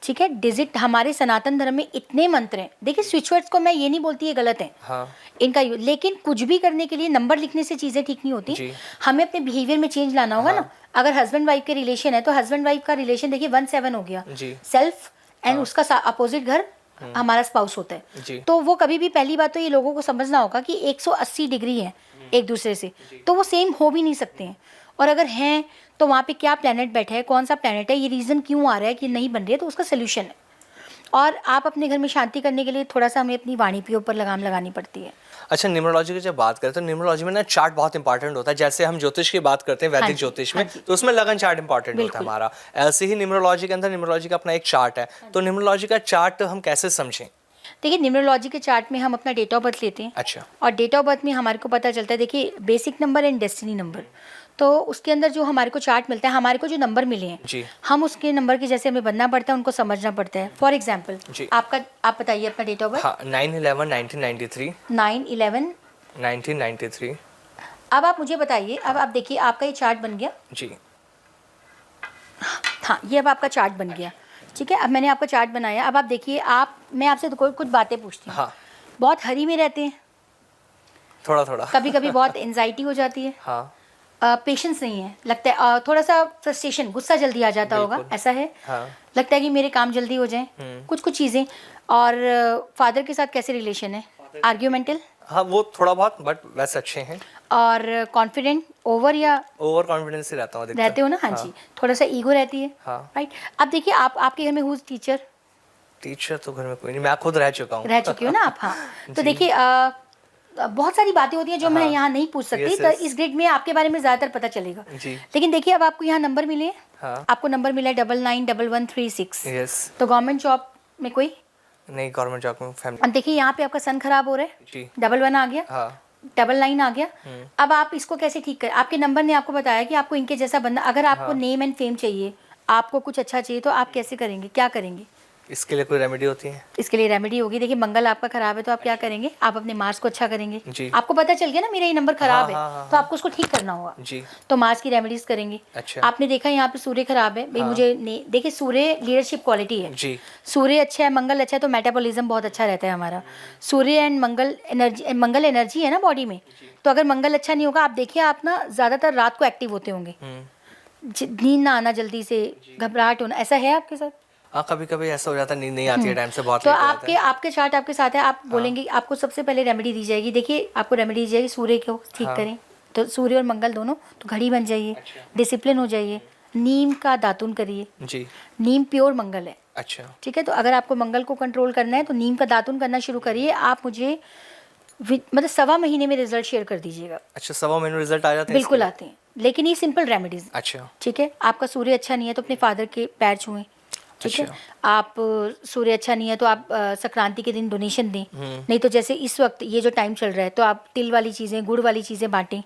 ठीक है, डिजिट हमारे सनातन धर्म में इतने मंत्र हैं। देखिए स्विच वर्ड्स को मैं ये नहीं बोलती ये गलत है, हाँ इनका लेकिन कुछ भी करने के लिए नंबर लिखने से चीज़ें ठीक नहीं होती। जी। हमें अपने बिहेवियर में चेंज लाना होगा ना। अगर हस्बैंड वाइफ के रिलेशन है तो हस्बैंड वाइफ का रिलेशन देखिए 1-7 हो गया, जी। सेल्फ एंड उसका अपोजिट घर हमारा स्पाउस होता है। जी। तो वो कभी भी, पहली बात तो ये लोगों को समझना होगा कि 180 डिग्री है एक दूसरे से, तो वो सेम हो भी नहीं सकते हैं। और अगर हैं तो वहाँ पे क्या प्लेनेट बैठा है, कौन सा प्लेनेट है, ये रीज़न क्यों आ रहा है कि नहीं बन रही है, तो उसका सोल्यूशन है। और आप अपने घर में शांति करने के लिए थोड़ा सा हमें अपनी वाणी के ऊपर लगाम लगानी पड़ती है। अच्छा, न्यूमरोलॉजी की जब बात करें तो न्यूमरोलॉजी में ना चार्ट बहुत इंपॉर्टेंट होता है। जैसे हम ज्योतिष की बात करते हैं हाँ वैदिक जी, ज्योतिष हाँ में, जी। तो उसमें लगन चार्ट इंपॉर्टेंट होता है बिल्कुल। हमारा। ऐसे ही न्यूमरोलॉजी के अंदर न्यूमरोलॉजी का अपना एक चार्ट है, तो न्यूमरोलॉजी का चार्ट हम कैसे समझें? देखिए न्यूमरोलॉजी के चार्ट में हम अपना डेट ऑफ बर्थ लेते हैं। अच्छा। और डेट ऑफ बर्थ में हमारे को पता चलता है, देखिए basic number and destiny number, तो उसके अंदर जो हमारे को चार्ट मिलता है, हमारे को जो नंबर मिले हैं जी। हम उसके नंबर के जैसे हमें बनना पड़ता है, उनको समझना पड़ता है। फॉर एग्जाम्पल जी। आप बताइए अपना डेट ऑफ बर्थ। हाँ, 9/11/1993। 9/11। 1993। अब आप मुझे बताइए, अब आप देखिए आपका ये चार्ट बन गया। जी। हाँ, ये अब आपका चार्ट बन गया, ठीक है। अब मैंने आपका चार्ट बनाया। अब आप देखिए, मैं आपसे तो कुछ बातें पूछती हूँ। हाँ, बहुत हरी में रहते हैं, थोड़ा थोड़ा। कभी कभी बहुत एंजाइटी हो जाती है, हाँ पेशेंस नहीं है, लगता है थोड़ा सा फ्रस्ट्रेशन, गुस्सा जल्दी आ जाता होगा, बिल्कुल। ऐसा है। हाँ। लगता है कि मेरे काम जल्दी हो जाएं, कुछ कुछ चीज़ें। और फादर के साथ कैसे रिलेशन है? आर्ग्यूमेंटल। हाँ, वो थोड़ा बहुत, बट वैसे अच्छे हैं। और कॉन्फिडेंट ओवर या ओवर कॉन्फिडेंस ही रहता हूँ अधिकतर। रहते हो ना? हाँ जी, थोड़ा सा ईगो रहती है। हाँ। राइट। अब देखिए आपके घर में हुज टीचर टीचर तो घर में कोई नहीं, मैं खुद रह चुका हूँ। रह चुकी हो ना आप? हाँ। तो जी। देखिए बहुत सारी बातें होती हैं जो मैं हाँ। यहाँ नहीं पूछ सकती, Yes, तो yes। इस ग्रिड में आपके बारे में ज़्यादातर पता चलेगा। जी। लेकिन देखिए अब आपको यहाँ नंबर मिले हैं। हाँ। आपको नंबर मिला है 991136। यस। तो गवर्नमेंट जॉब में कोई? नहीं, गवर्नमेंट जॉब में फैमिली। अब देखिए यहाँ पे आपका सन खराब हो रहा है, जी। 11 आ गया, हाँ। 99 आ गया। अब आप इसको कैसे ठीक करें? आपके नंबर ने आपको बताया कि आपको इनके जैसा बनना। अगर आपको नेम एंड फेम चाहिए, आपको कुछ अच्छा चाहिए, तो आप कैसे करेंगे, क्या करेंगे? इसके लिए कोई रेमेडी होती है? इसके लिए रेमेडी होगी। देखिए मंगल आपका खराब है तो आप क्या करेंगे? आप अपने मार्स को अच्छा करेंगे। जी। आपको पता चल गया ना मेरा ये नंबर खराब हाँ, है, हाँ, तो आपको उसको ठीक करना होगा। जी। तो मार्स की रेमेडीज करेंगे। अच्छा। आपने देखा यहाँ पे सूर्य खराब है भाई, मुझे देखिए सूर्य लीडरशिप क्वालिटी है। जी। सूर्य अच्छा है, मंगल अच्छा है, तो मेटाबॉलिज्म बहुत अच्छा रहता है हमारा। सूर्य एंड मंगल एनर्जी है ना बॉडी में। तो अगर मंगल अच्छा नहीं होगा, आप देखिए आप ना ज़्यादातर रात को एक्टिव होते होंगे, नींद ना आना, जल्दी से घबराहट होना, ऐसा है आपके साथ? हाँ, कभी कभी ऐसा हो जाता है, नींद नहीं आती है टाइम से, बहुत तो लेट हो जाता है। आपके चार्ट आपके साथ है, आप बोलेंगे आपको सबसे पहले रेमेडी दी जाएगी। देखिए आपको रेमेडी दी जाएगी, सूर्य को ठीक करें, तो सूर्य और मंगल दोनों, तो घड़ी बन जाइए, डिसिप्लिन हो जाइए, नीम का दातुन करिए। जी। नीम प्योर मंगल है, अच्छा। ठीक है। तो अगर आपको मंगल को कंट्रोल करना है तो नीम का दातुन करना शुरू करिए। आप मुझे मतलब 1.25 महीने में रिजल्ट शेयर कर दीजिएगा। अच्छा, 1.25 महीने रिजल्ट आ जाते हैं बिल्कुल इसके? आते हैं, लेकिन ये सिंपल रेमेडीज। अच्छा। ठीक है। आपका सूर्य अच्छा नहीं है तो अपने फादर के पैर छुएं, ठीक है। अच्छा। आप सूर्य अच्छा नहीं है तो आप संक्रांति के दिन डोनेशन दें। नहीं तो जैसे इस वक्त ये जो टाइम चल रहा है तो आप तिल वाली चीज़ें, गुड़ वाली चीज़ें बांटें।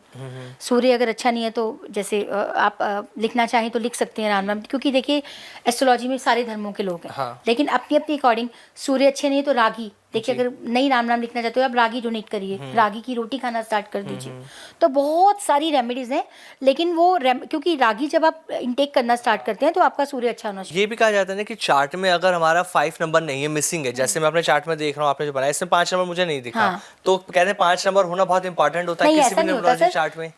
सूर्य अगर अच्छा नहीं है तो जैसे आप लिखना चाहें तो लिख सकते हैं राम राम, क्योंकि देखिए एस्ट्रोलॉजी में सारे धर्मों के लोग हैं। हाँ। लेकिन अपनी अपनी अकॉर्डिंग, सूर्य अच्छे नहीं है तो रागी, देखिए अगर नहीं राम राम लिखना चाहते हो आप रागी डोनेट करिए, रागी की रोटी खाना स्टार्ट कर दीजिए। तो बहुत सारी रेमेडीज हैं, लेकिन वो क्योंकि रागी जब आप इनटेक करना स्टार्ट करते हैं तो आपका सूर्य अच्छा होना चाहिए। ये भी कहा जाता है ना कि चार्ट में अगर हमारा 5 नंबर नहीं है, मिसिंग है, जैसे मैं अपने चार्ट में देख रहा हूँ, आपने जो बनाया इसमें 5 नंबर मुझे नहीं दिखा। हाँ। तो कहते हैं 5 नंबर होना बहुत इंपॉर्टेंट होता है नहीं, किसी ऐसा भी नहीं होता न्यूमरोलॉजी सर। चार्ट में।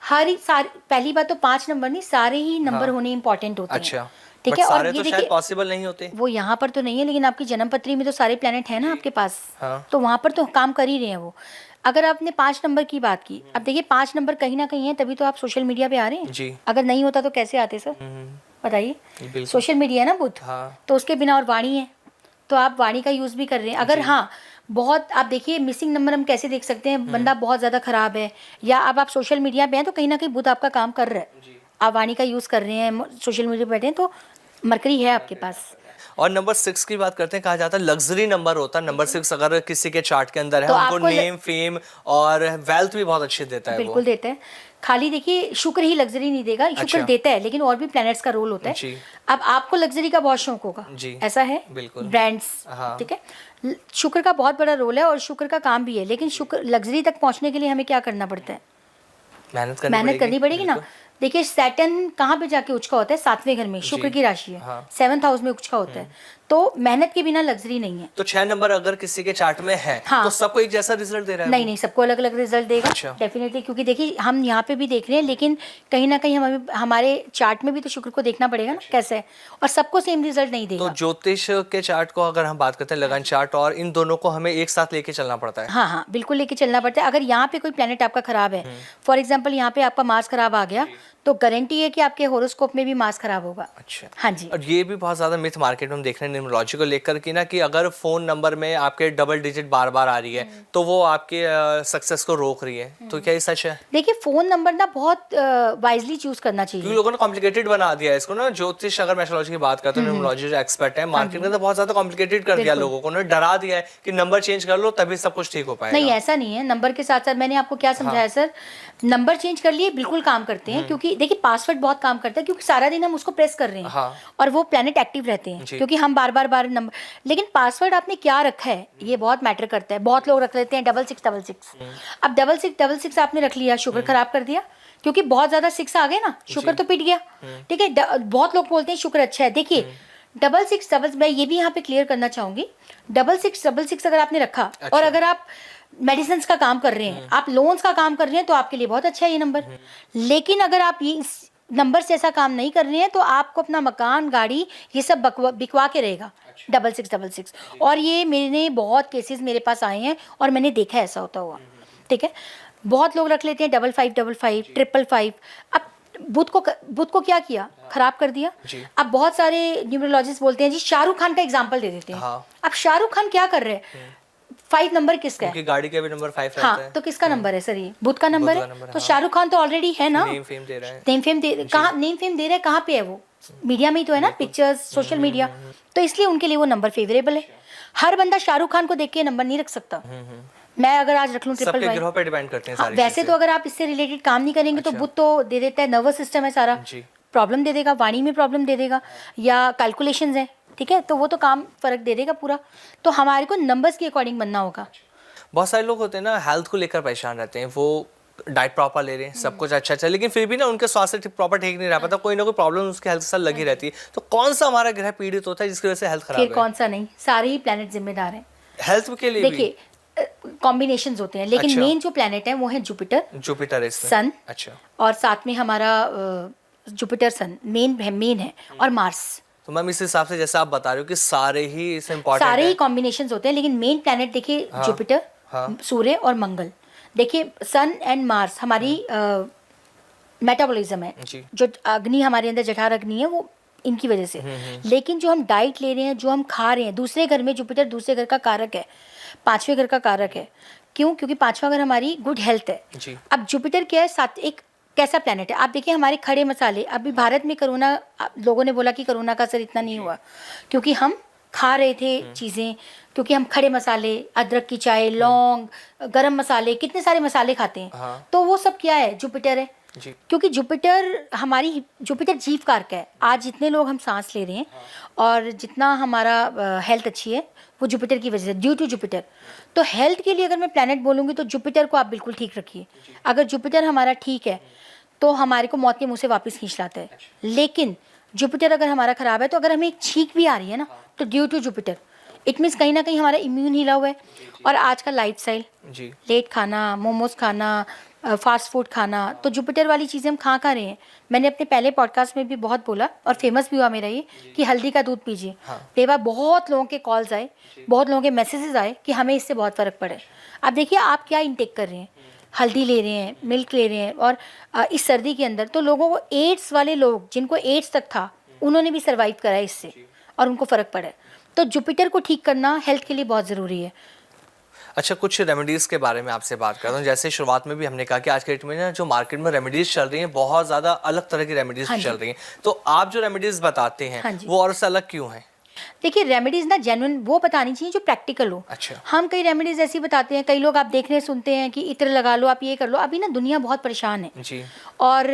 पहली बात तो 5 नंबर नहीं, सारे ही नंबर होने इंपॉर्टेंट होते हैं। अच्छा। ठीक बट है। और सारे ये तो शायद देखिए पॉसिबल नहीं होते। वो यहाँ पर तो नहीं है, लेकिन आपकी जन्म पत्री में तो सारे प्लेनेट हैं ना आपके पास। हाँ। तो वहाँ पर तो काम कर ही रहे हैं वो। अगर आपने 5 नंबर की बात की, अब देखिए 5 नंबर कहीं ना कहीं है, तभी तो आप सोशल मीडिया पे आ रहे हैं। जी। अगर नहीं होता तो कैसे आते सर, बताइए? बिल्कुल। सोशल मीडिया है ना बुद्ध, हाँ। तो उसके बिना, और वाणी है तो आप वाणी का यूज़ भी कर रहे हैं। अगर हाँ बहुत, आप देखिए मिसिंग नंबर हम कैसे देख सकते हैं, बंदा बहुत ज़्यादा खराब है, या अब आप सोशल मीडिया पे हैं तो कहीं ना कहीं बुद्ध आपका काम कर रहा है, आप वाणी का यूज़ कर रहे हैं, सोशल मीडिया पे बैठे हैं, तो मरकरी है आपके पास। और नंबर 6 की बात करते हैं, कहा जाता है लग्जरी नंबर होता है नंबर 6। अगर किसी के चार्ट के अंदर है तो उनको आपको नेम, फेम और वेल्थ भी बहुत अच्छे देता है वो। बिल्कुल देता है। खाली देखिए शुक्र ही लग्जरी नहीं देगा, शुक्र अच्छा। देता है, लेकिन और भी प्लैनेट्स का रोल होता है। जी। अब आपको लग्जरी का बहुत शौक होगा, जी। ऐसा है? बिल्कुल। ब्रांड्स, हाँ। ठीक है। शुक्र का बहुत बड़ा रोल है और शुक्र का काम भी है, लेकिन शुक्र लग्जरी तक पहुंचने के लिए हमें क्या करना पड़ता है? मेहनत मेहनत करनी पड़ेगी ना। देखिए सैटर्न कहाँ पे जाके उचका होता है, 7वें घर में, शुक्र की राशि है, हाँ। 7th हाउस में उचका होता है, तो मेहनत के बिना लग्जरी नहीं है। तो 6 नंबर अगर किसी के चार्ट में है हाँ। तो सबको एक जैसा रिजल्ट दे रहा है नहीं वो? नहीं, सबको अलग अलग रिजल्ट देगा अच्छा। डेफिनेटली, क्योंकि देखिए हम यहाँ पे भी देख रहे हैं, लेकिन कहीं ना कहीं हमें हमारे चार्ट में भी तो शुक्र को देखना पड़ेगा ना कैसे है, और सबको सेम रिजल्ट नहीं तो देगा। ज्योतिष के चार्ट को अगर हम बात करते हैं, लगन चार्ट, और इन दोनों को हमें एक साथ लेके चलना पड़ता है। हाँ हाँ, बिल्कुल लेके चलना पड़ता है। अगर यहाँ पे कोई प्लेनेट आपका खराब है, फॉर एग्जाम्पल यहाँ पे आपका मार्स खराब आ गया, तो गारंटी है कि आपके होरोस्कोप में भी मार्स खराब होगा। अच्छा। हाँ जी। और ये भी बहुत ज्यादा मिथ मार्केट में हम देख रहे हैं न्यूमरोलॉजी को लेकर कि ना, कि अगर फोन नंबर में आपके डबल डिजिट बार बार आ रही है तो वो आपके सक्सेस को रोक रही है, तो क्या ये सच है? देखिए फ़ोन नंबर ना बहुत वाइजली चूज करना क्योंकि चाहिए। लोगों ने कॉम्प्लिकेटेड बना दिया है इसको ना, ज्योतिष अगर एस्ट्रोलॉजी की बात करते हैं, न्यूमरोलॉजी जो एक्सपर्ट है मार्केट में, तो बहुत ज्यादा कॉम्प्लिकेटेड कर दिया, बिल्कुल। लोगों को ना डरा दिया है कि नंबर चेंज कर लो तभी सब कुछ ठीक हो पाएगा। नहीं, ऐसा नहीं है। नंबर के साथ साथ मैंने आपको क्या समझाया सर, नंबर चेंज कर लिए बिल्कुल काम करते हैं, क्योंकि देखिए पासवर्ड बहुत काम करता है, क्योंकि सारा दिन हम उसको प्रेस कर रहे हैं, हाँ। और वो प्लेनेट एक्टिव रहते हैं, जी। क्योंकि हम बार बार नंबर, लेकिन पासवर्ड आपने क्या रखा है ये बहुत मैटर करता है। बहुत लोग रख लेते हैं 6666। अब 6666 आपने रख लिया, शुक्र खराब कर दिया, क्योंकि बहुत ज्यादा 6 आ गए ना, शुक्र तो पिट गया। ठीक है, बहुत लोग बोलते हैं शुक्र अच्छा है। देखिए 6666, मैं ये भी यहाँ पे क्लियर करना चाहूंगी, 6666 अगर आपने रखा, अच्छा। और अगर आप मेडिसिन का काम कर रहे हैं, आप लोन्स का काम कर रहे हैं, तो आपके लिए बहुत अच्छा है ये नंबर। लेकिन अगर आप ये इस नंबर से ऐसा काम नहीं कर रहे हैं, तो आपको अपना मकान, गाड़ी, ये सब बिकवा के रहेगा 6666। और ये मैंने बहुत केसेस मेरे पास आए हैं और मैंने देखा है ऐसा होता हुआ। ठीक है, बहुत लोग रख लेते हैं 5555, 555। अब बुध को क्या किया, खराब कर दिया। जी। अब बहुत सारे न्यूमरोलॉजिस्ट बोलते हैं जी, शाहरुख खान का एग्जांपल दे देते हैं। हाँ। अब शाहरुख खान क्या कर रहे हैं, 5 नंबर किसका है? क्योंकि गाड़ी का भी नंबर 5 रहता हाँ, है। तो किसका नंबर है सर? ये बुध का नंबर का है। नंबर है, तो हाँ। शाहरुख खान तो ऑलरेडी है ना, नेम फेम दे रहा है। नेम फेम दे, कहाँ नेम फेम दे रहा है, कहाँ पे है वो? मीडिया में ही तो है ना, पिक्चर्स, सोशल मीडिया, तो इसलिए उनके लिए वो नंबर फेवरेबल है। हर बंदा शाहरुख खान को देख के नंबर नहीं रख सकता। मैं अगर आज रख लूँ सबके 555, ग्रह पे डिपेंड करते हैं हाँ, सारी वैसे चीजें। तो अगर आप इससे रिलेटेड काम नहीं करेंगे तो अच्छा। बुध तो दे देता है, नर्वस सिस्टम है सारा, जी। प्रॉब्लम दे देगा, वाणी में प्रॉब्लम दे देगा, या कैलकुलेशंस है, ठीक है, तो वो तो काम फर्क दे देगा पूरा। तो हमारे को नंबर्स के अकॉर्डिंग बनना होगा। बहुत सारे लोग होते हैं ना, हेल्थ को लेकर परेशान रहते हैं, वो डाइट प्रॉपर ले रहे हैं, सब कुछ अच्छा, लेकिन फिर भी ना उनके स्वास्थ्य प्रॉपर ठीक नहीं रह पाता, कोई ना कोई प्रॉब्लम उसके हेल्थ के साथ लगी रहती है। तो कौन सा हमारा ग्रह पीड़ित होता है जिसकी वजह से हेल्थ खराब फिर है? कौन सा नहीं, सारे ही प्लैनेट जिम्मेदार हैं हेल्थ के लिए भी? देखिए, कॉम्बिनेशंस होते हैं, लेकिन अच्छा। मेन जो प्लैनेट है वो है जुपिटर, जुपिटर है इसमें। सन, अच्छा। और साथ में हमारा जुपिटर सन मेन है, और मार्स। तो मैम इस हिसाब से जैसे आप बता रहे हो कि सारे ही इसमें इम्पोर्टेंट सारे है। ही कॉम्बिनेशंस होते हैं, लेकिन मेन प्लैनेट देखिए हाँ। जुपिटर, हाँ। सूर्य और मंगल। देखिए सन एंड मार्स हमारी मेटाबॉलिज्म है, जी। जो अग्नि हमारे अंदर, जठर अग्नि है, वो इनकी वजह से। लेकिन जो हम डाइट ले रहे हैं, जो हम खा रहे हैं, दूसरे घर में जुपिटर दूसरे घर का कारक है, 5वें घर का कारक है। क्यों? क्योंकि 5वां घर हमारी गुड हेल्थ है। जी। अब जुपिटर क्या है, साथ एक कैसा प्लेनेट है? आप देखिए हमारे खड़े मसाले, अभी भारत में कोरोना, लोगों ने बोला कि कोरोना का असर इतना नहीं हुआ, क्योंकि हम खा रहे थे चीज़ें, क्योंकि हम खड़े मसाले, अदरक की चाय, लौंग, गरम मसाले, कितने सारे मसाले खाते हैं। हाँ। तो वो सब क्या है? जुपिटर है। जी। क्योंकि जुपिटर जीव कारक है। आज जितने लोग हम सांस ले रहे हैं और जितना हमारा हेल्थ अच्छी है, वो जुपिटर की वजह से, ड्यू टू जुपिटर। तो हेल्थ के लिए अगर मैं प्लैनेट बोलूँगी तो जुपिटर को आप बिल्कुल ठीक रखिए। अगर जुपिटर हमारा ठीक है तो हमारे को मौत के मुंह से वापस खींच लाता है। लेकिन जुपिटर अगर हमारा खराब है, तो अगर हमें एक छींक भी आ रही है ना, तो due to Jupiter, it means कहीं ना कहीं हमारा इम्यून हिला हुआ है। और आज का लाइफ स्टाइल, जी। लेट खाना, मोमोज खाना, फास्ट फूड खाना, तो जुपिटर वाली चीज़ें हम खा रहे हैं। मैंने अपने पहले पॉडकास्ट में भी बहुत बोला और फेमस भी हुआ मेरा ये, कि हल्दी का दूध पीजिए। बेवा बहुत लोगों के कॉल्स आए, बहुत लोगों के मैसेजेस आए कि हमें इससे बहुत फ़र्क पड़े। अब देखिए आप क्या इंटेक कर रहे हैं, हल्दी ले रहे हैं, मिल्क ले रहे हैं, और इस सर्दी के अंदर तो लोगों को, एड्स वाले लोग जिनको एड्स तक था, उन्होंने भी सर्वाइव करा इससे और उनको फ़र्क पड़ा है। तो जुपिटर को ठीक करना हेल्थ के लिए बहुत ज़रूरी है। अच्छा, कुछ रेमेडीज़ के बारे में आपसे बात करता हूँ। जैसे शुरुआत में भी हमने कहा कि आज के डेट में ना जो मार्केट में रेमेडीज़ चल रही हैं, बहुत ज़्यादा अलग तरह की रेमेडीज़ हाँ जी। चल रही हैं। तो आप जो रेमेडीज़ बताते हैं, हाँ जी। वो और से अलग क्यों हैं? देखिए रेमेडीज़ ना जेन्युइन वो बतानी चाहिए जो प्रैक्टिकल हो। अच्छा। हम कई रेमेडीज़ ऐसी बताते हैं, कई लोग आप देख रहे हैं, सुनते हैं कि इत्र लगा लो, आप ये कर लो। अभी ना दुनिया बहुत परेशान है, जी। और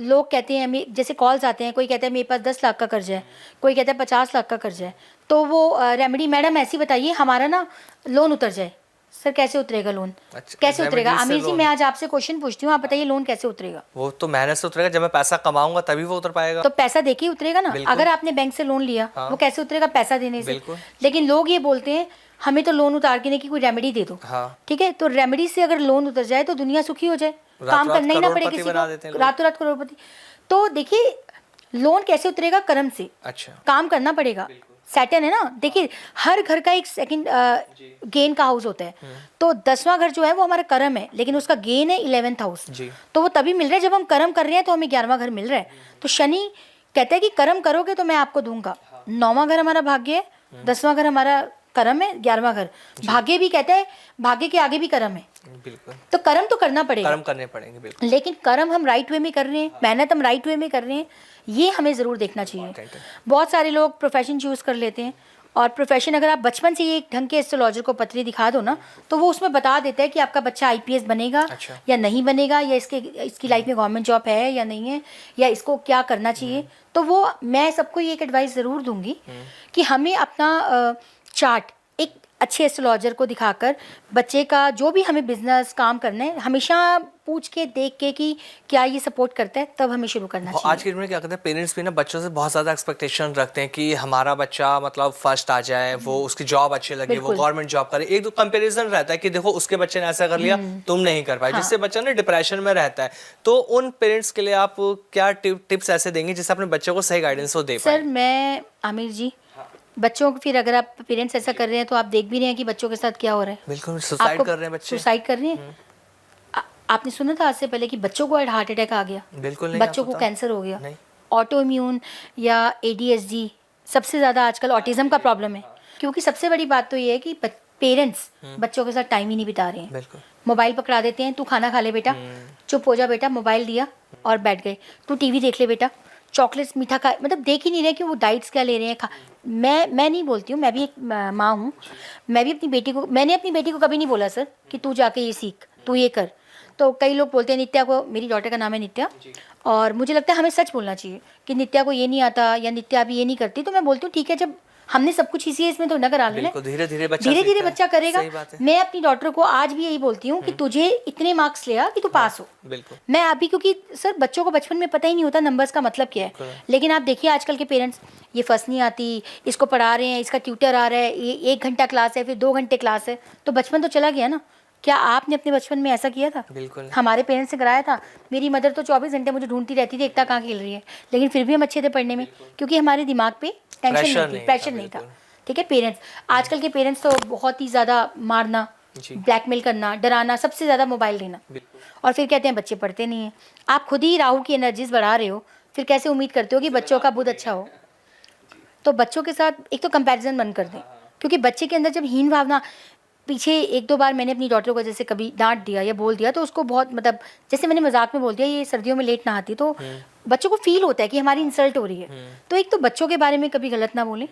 लोग कहते हैं, जैसे कॉल्स आते हैं, कोई कहता है मेरे पास 10 लाख का कर्ज है, कोई कहता है 50 लाख का कर्ज है, तो वो रेमेडी मैडम ऐसी बताइए हमारा ना लोन उतर जाए, सर कैसे उतरेगा लोन? अच्छा, कैसे उतरेगा? रेमेडीज से आमिर जी लोन। मैं आज आपसे क्वेश्चन पूछती हूँ, आप बताइए लोन कैसे उतरेगा? वो तो मेहनत से उतरेगा, जब मैं पैसा कमाऊंगा तभी वो उतर पाएगा। तो पैसा देके ही उतरेगा ना। बिल्कुल। अगर आपने बैंक से लोन लिया हाँ। वो कैसे उतरेगा? पैसा देने से। बिल्कुल। लेकिन लोग ये बोलते हैं हमें तो लोन उतारने की कोई रेमेडी दे दो। हाँ। ठीक है, तो रेमेडी से अगर लोन उतर जाए तो दुनिया सुखी हो जाए, काम रात करना ही ना पड़े करोड़पति किसी बना देते हैं को, लोग। रातों रात करोड़पति। तो देखिए लोन कैसे उतरेगा? कर्म से। अच्छा। काम करना पड़ेगा। सैटर्न है ना, देखिए हर घर का एक सेकंड गेन का हाउस होता है। तो 10वां घर जो है वो हमारा कर्म है, लेकिन उसका गेन है 11th हाउस। जी। तो वो तभी मिल रहा है जब हम कर्म कर रहे हैं, तो हमें 11वां घर मिल रहा है। तो शनि कहता है कि कर्म करोगे तो मैं आपको दूंगा। 9वां घर हमारा भाग्य है, 10वां घर हमारा कर्म है, 11वां घर भाग्य भी कहता है, भाग्य के आगे भी कर्म है। बिल्कुल। तो कर्म तो करना पड़ेगा, कर्म करने पड़ेंगे, बिल्कुल। लेकिन कर्म हम राइट वे में कर रहे हैं, मेहनत हम राइट वे में कर रहे हैं, ये हमें ज़रूर देखना चाहिए। Right. बहुत सारे लोग प्रोफेशन चूज़ कर लेते हैं, और प्रोफेशन अगर आप बचपन से ही एक ढंग के एस्ट्रोलॉजर को पत्री दिखा दो ना, तो वो उसमें बता देता है कि आपका बच्चा आईपीएस बनेगा अच्छा। या नहीं बनेगा, या इसकी लाइफ में गवर्नमेंट जॉब है या नहीं है, या इसको क्या करना चाहिए। तो वो मैं सबको ये एक एडवाइस ज़रूर दूंगी कि हमें अपना चार्ट एक अच्छे एस्ट्रोलॉजर को दिखाकर बच्चे का जो भी हमें बिजनेस काम करना है हमेशा पूछ के देख के कि क्या ये सपोर्ट करता है, तब हमें शुरू करना चाहिए। आज के डेट में क्या करते हैं पेरेंट्स भी ना, बच्चों से बहुत ज़्यादा एक्सपेक्टेशन रखते हैं कि हमारा बच्चा मतलब फर्स्ट आ जाए, वो उसकी जॉब अच्छी लगे, वो बिल्कुल। गवर्नमेंट जॉब करे। एक दो कंपैरिजन रहता है कि देखो उसके बच्चे ने ऐसा कर लिया, तुम नहीं कर पाए, जिससे बच्चा ना डिप्रेशन में रहता है। तो उन पेरेंट्स के लिए आप क्या टिप्स ऐसे देंगे जिससे अपने बच्चों को सही गाइडेंस वो दे पाए? सर मैं आमिर जी, बच्चों को फिर अगर आप पेरेंट्स ऐसा कर रहे हैं तो आप देख भी रहे हैं कि बच्चों के साथ क्या हो रहा है। बिल्कुल, सुसाइड आपको कर रहे हैं बच्चे। सुसाइड कर रहे हैं। आपने सुना था आज से पहले कि बच्चों को हार्ट अटैक आ गया, बिल्कुल नहीं, बच्चों आपको को पता? कैंसर हो गया, नहीं। ऑटो इम्यून या एडीएचडी, सबसे ज़्यादा आजकल ऑटिज्म का प्रॉब्लम है। क्योंकि सबसे बड़ी बात तो ये है कि पेरेंट्स बच्चों के साथ टाइम ही नहीं बिता रहे हैं। बिल्कुल। मोबाइल पकड़ा देते हैं, तू खाना खा ले बेटा, चुप हो जा बेटा, मोबाइल दिया और बैठ गए, तू टीवी देख ले बेटा, चॉकलेट्स मीठा खा, मतलब देख ही नहीं रहे कि वो डाइट्स क्या ले रहे हैं। मैं नहीं बोलती हूँ, मैं भी एक माँ हूँ, मैंने अपनी बेटी को कभी नहीं बोला सर कि तू जाके ये सीख, तू ये कर। तो कई लोग बोलते हैं नित्या को, मेरी डॉटर का नाम है नित्या, और मुझे लगता है हमें सच बोलना चाहिए कि नित्या को ये नहीं आता या नित्या अभी ये नहीं करती। तो मैं बोलती हूँ ठीक है, जब हमने सब कुछ इसी इसमें तो न करा लेना, धीरे धीरे बच्चा करेगा। सही बात है। मैं अपनी डॉटर को आज भी यही बोलती हूँ कि तुझे इतने मार्क्स ले आ कि तू पास हो। बिल्कुल। मैं अभी, क्योंकि सर बच्चों को बचपन में पता ही नहीं होता नंबर्स का मतलब क्या है, लेकिन आप देखिए आजकल के पेरेंट्स, ये फर्स्ट नहीं आती, इसको पढ़ा रहे हैं, इसका ट्यूटर आ रहा है, ये 1 घंटा क्लास है, फिर 2 घंटे क्लास है, तो बचपन तो चला गया ना। क्या आपने अपने बचपन में ऐसा किया था? बिल्कुल। हमारे पेरेंट्स ने कराया था। मेरी मदर तो 24 घंटे मुझे ढूंढती रहती थी, एकता कहाँ खेल रही है, लेकिन फिर भी हम अच्छे थे पढ़ने में, क्योंकि हमारे दिमाग पे टेंशन नहीं थी, प्रेशर नहीं था। ठीक है, पेरेंट्स, आजकल के पेरेंट्स तो बहुत ही ज़्यादा मारना, ब्लैकमेल करना, डराना, सबसे ज़्यादा मोबाइल देना, और फिर कहते हैं बच्चे पढ़ते नहीं हैं। आप खुद ही राहु की एनर्जीज बढ़ा रहे हो, फिर कैसे उम्मीद करते हो कि बच्चों का बुद्ध अच्छा हो? तो बच्चों के साथ एक तो कंपैरिजन बंद कर दें, क्योंकि बच्चे के अंदर जब हीन भावना, पीछे 1-2 बार मैंने अपनी डॉटर को जैसे कभी डांट दिया या बोल दिया, तो उसको बहुत, मतलब जैसे मैंने मजाक में बोल दिया ये सर्दियों में लेट नहाती, तो बच्चों को फील होता है कि हमारी इंसल्ट हो रही है। तो एक तो बच्चों के बारे में कभी गलत ना बोलें।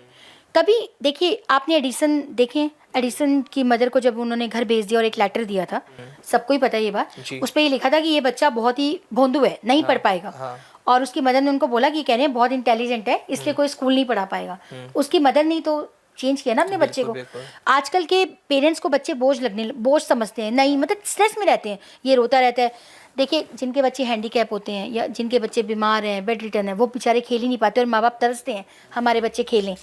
कभी देखिए, आपने एडिसन देखें, एडिसन की मदर को जब उन्होंने घर भेज दिया और एक लेटर दिया था, सबको ही पता है ये बात, उस पर ये लिखा था कि ये बच्चा बहुत ही भोंदू है, नहीं पढ़ पाएगा। और उसकी मदर ने उनको बोला कि कह रहे हैं बहुत इंटेलिजेंट है, इसलिए कोई स्कूल नहीं पढ़ा पाएगा। उसकी मदर ने तो चेंज किया ना अपने बच्चे को। आजकल के पेरेंट्स को बच्चे बोझ समझते हैं, नहीं, मतलब स्ट्रेस में रहते हैं, ये रोता रहता है। देखिए जिनके बच्चे हैंडीकैप होते हैं या जिनके बच्चे बीमार हैं, बेड रिटर्न है, वो बेचारे खेल ही नहीं पाते, और माँ बाप तरसते हैं हमारे बच्चे खेलें।